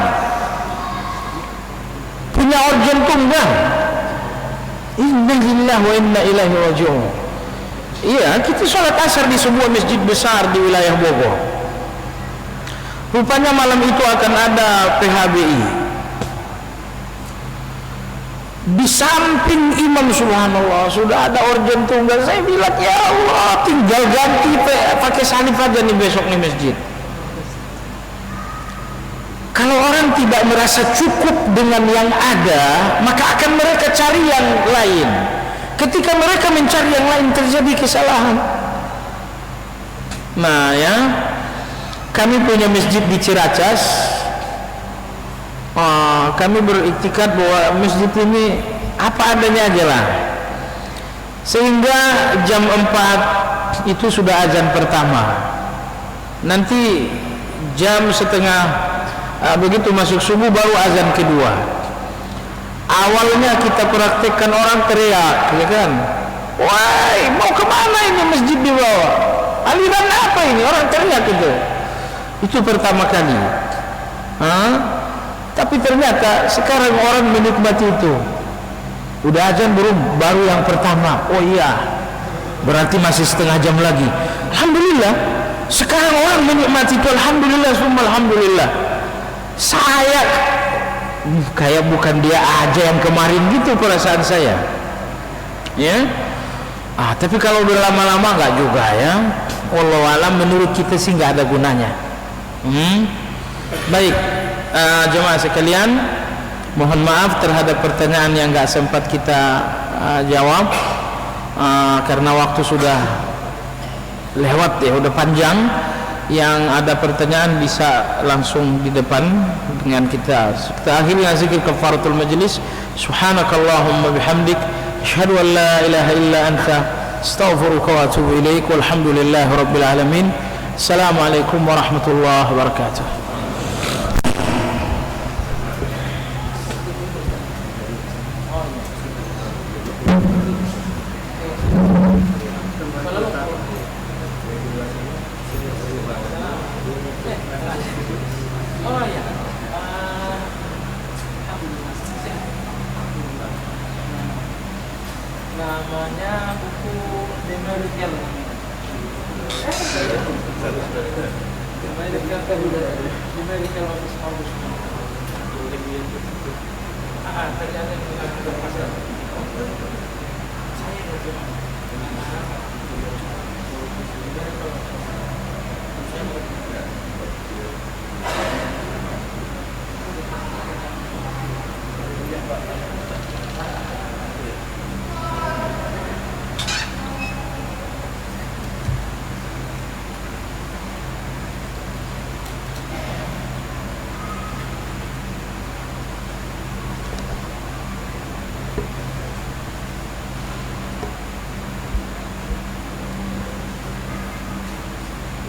punya organ tunggal. Inna lillahi wa inna ilaihi raji'un. Iya, kita sholat asar di sebuah masjid besar di wilayah Bogor. Rupanya malam itu akan ada PHBI. Di samping imam, subhanallah, sudah ada organ tunggal. Saya bilang, ya Allah, tinggal ganti pakai salib aja nih besok nih masjid. Kalau orang tidak merasa cukup dengan yang ada, maka akan mereka cari yang lain. Ketika mereka mencari yang lain, terjadi kesalahan. Nah, ya, kami punya masjid di Ciracas. Kami beriktikad bahwa masjid ini apa adanya aja lah, sehingga jam 4 itu sudah azan pertama. Nanti jam setengah begitu masuk subuh baru azan kedua. Awalnya kita praktekkan, orang teriak, ya kan? Wah, mau kemana ini masjid di bawah? Aliran apa ini? Orang teriak itu. Itu pertama kali. Tapi ternyata sekarang orang menikmati itu. Udah azan baru yang pertama. Oh iya, berarti masih setengah jam lagi. Alhamdulillah, sekarang orang menikmati itu. Alhamdulillah, summa alhamdulillah. Saya kayak bukan dia aja yang kemarin gitu perasaan saya, ya. Tapi kalau berlama-lama nggak juga, ya. Wallahu alam, menurut kita sih nggak ada gunanya. Baik, jemaah sekalian, mohon maaf terhadap pertanyaan yang nggak sempat kita jawab, karena waktu sudah lewat, ya, udah panjang. Yang ada pertanyaan bisa langsung di depan dengan kita. Kita akhiri zikir kafaratul majlis. Subhanakallahumma bihamdik, asyhadu an la ilaha illa anta, astaghfiruka wa atubu ilaik. Walhamdulillahi rabbil alamin. Assalamualaikum warahmatullahi wabarakatuh. Oh ya, Namanya buku Numerical. Numerical Office Hours. Tadi ada yang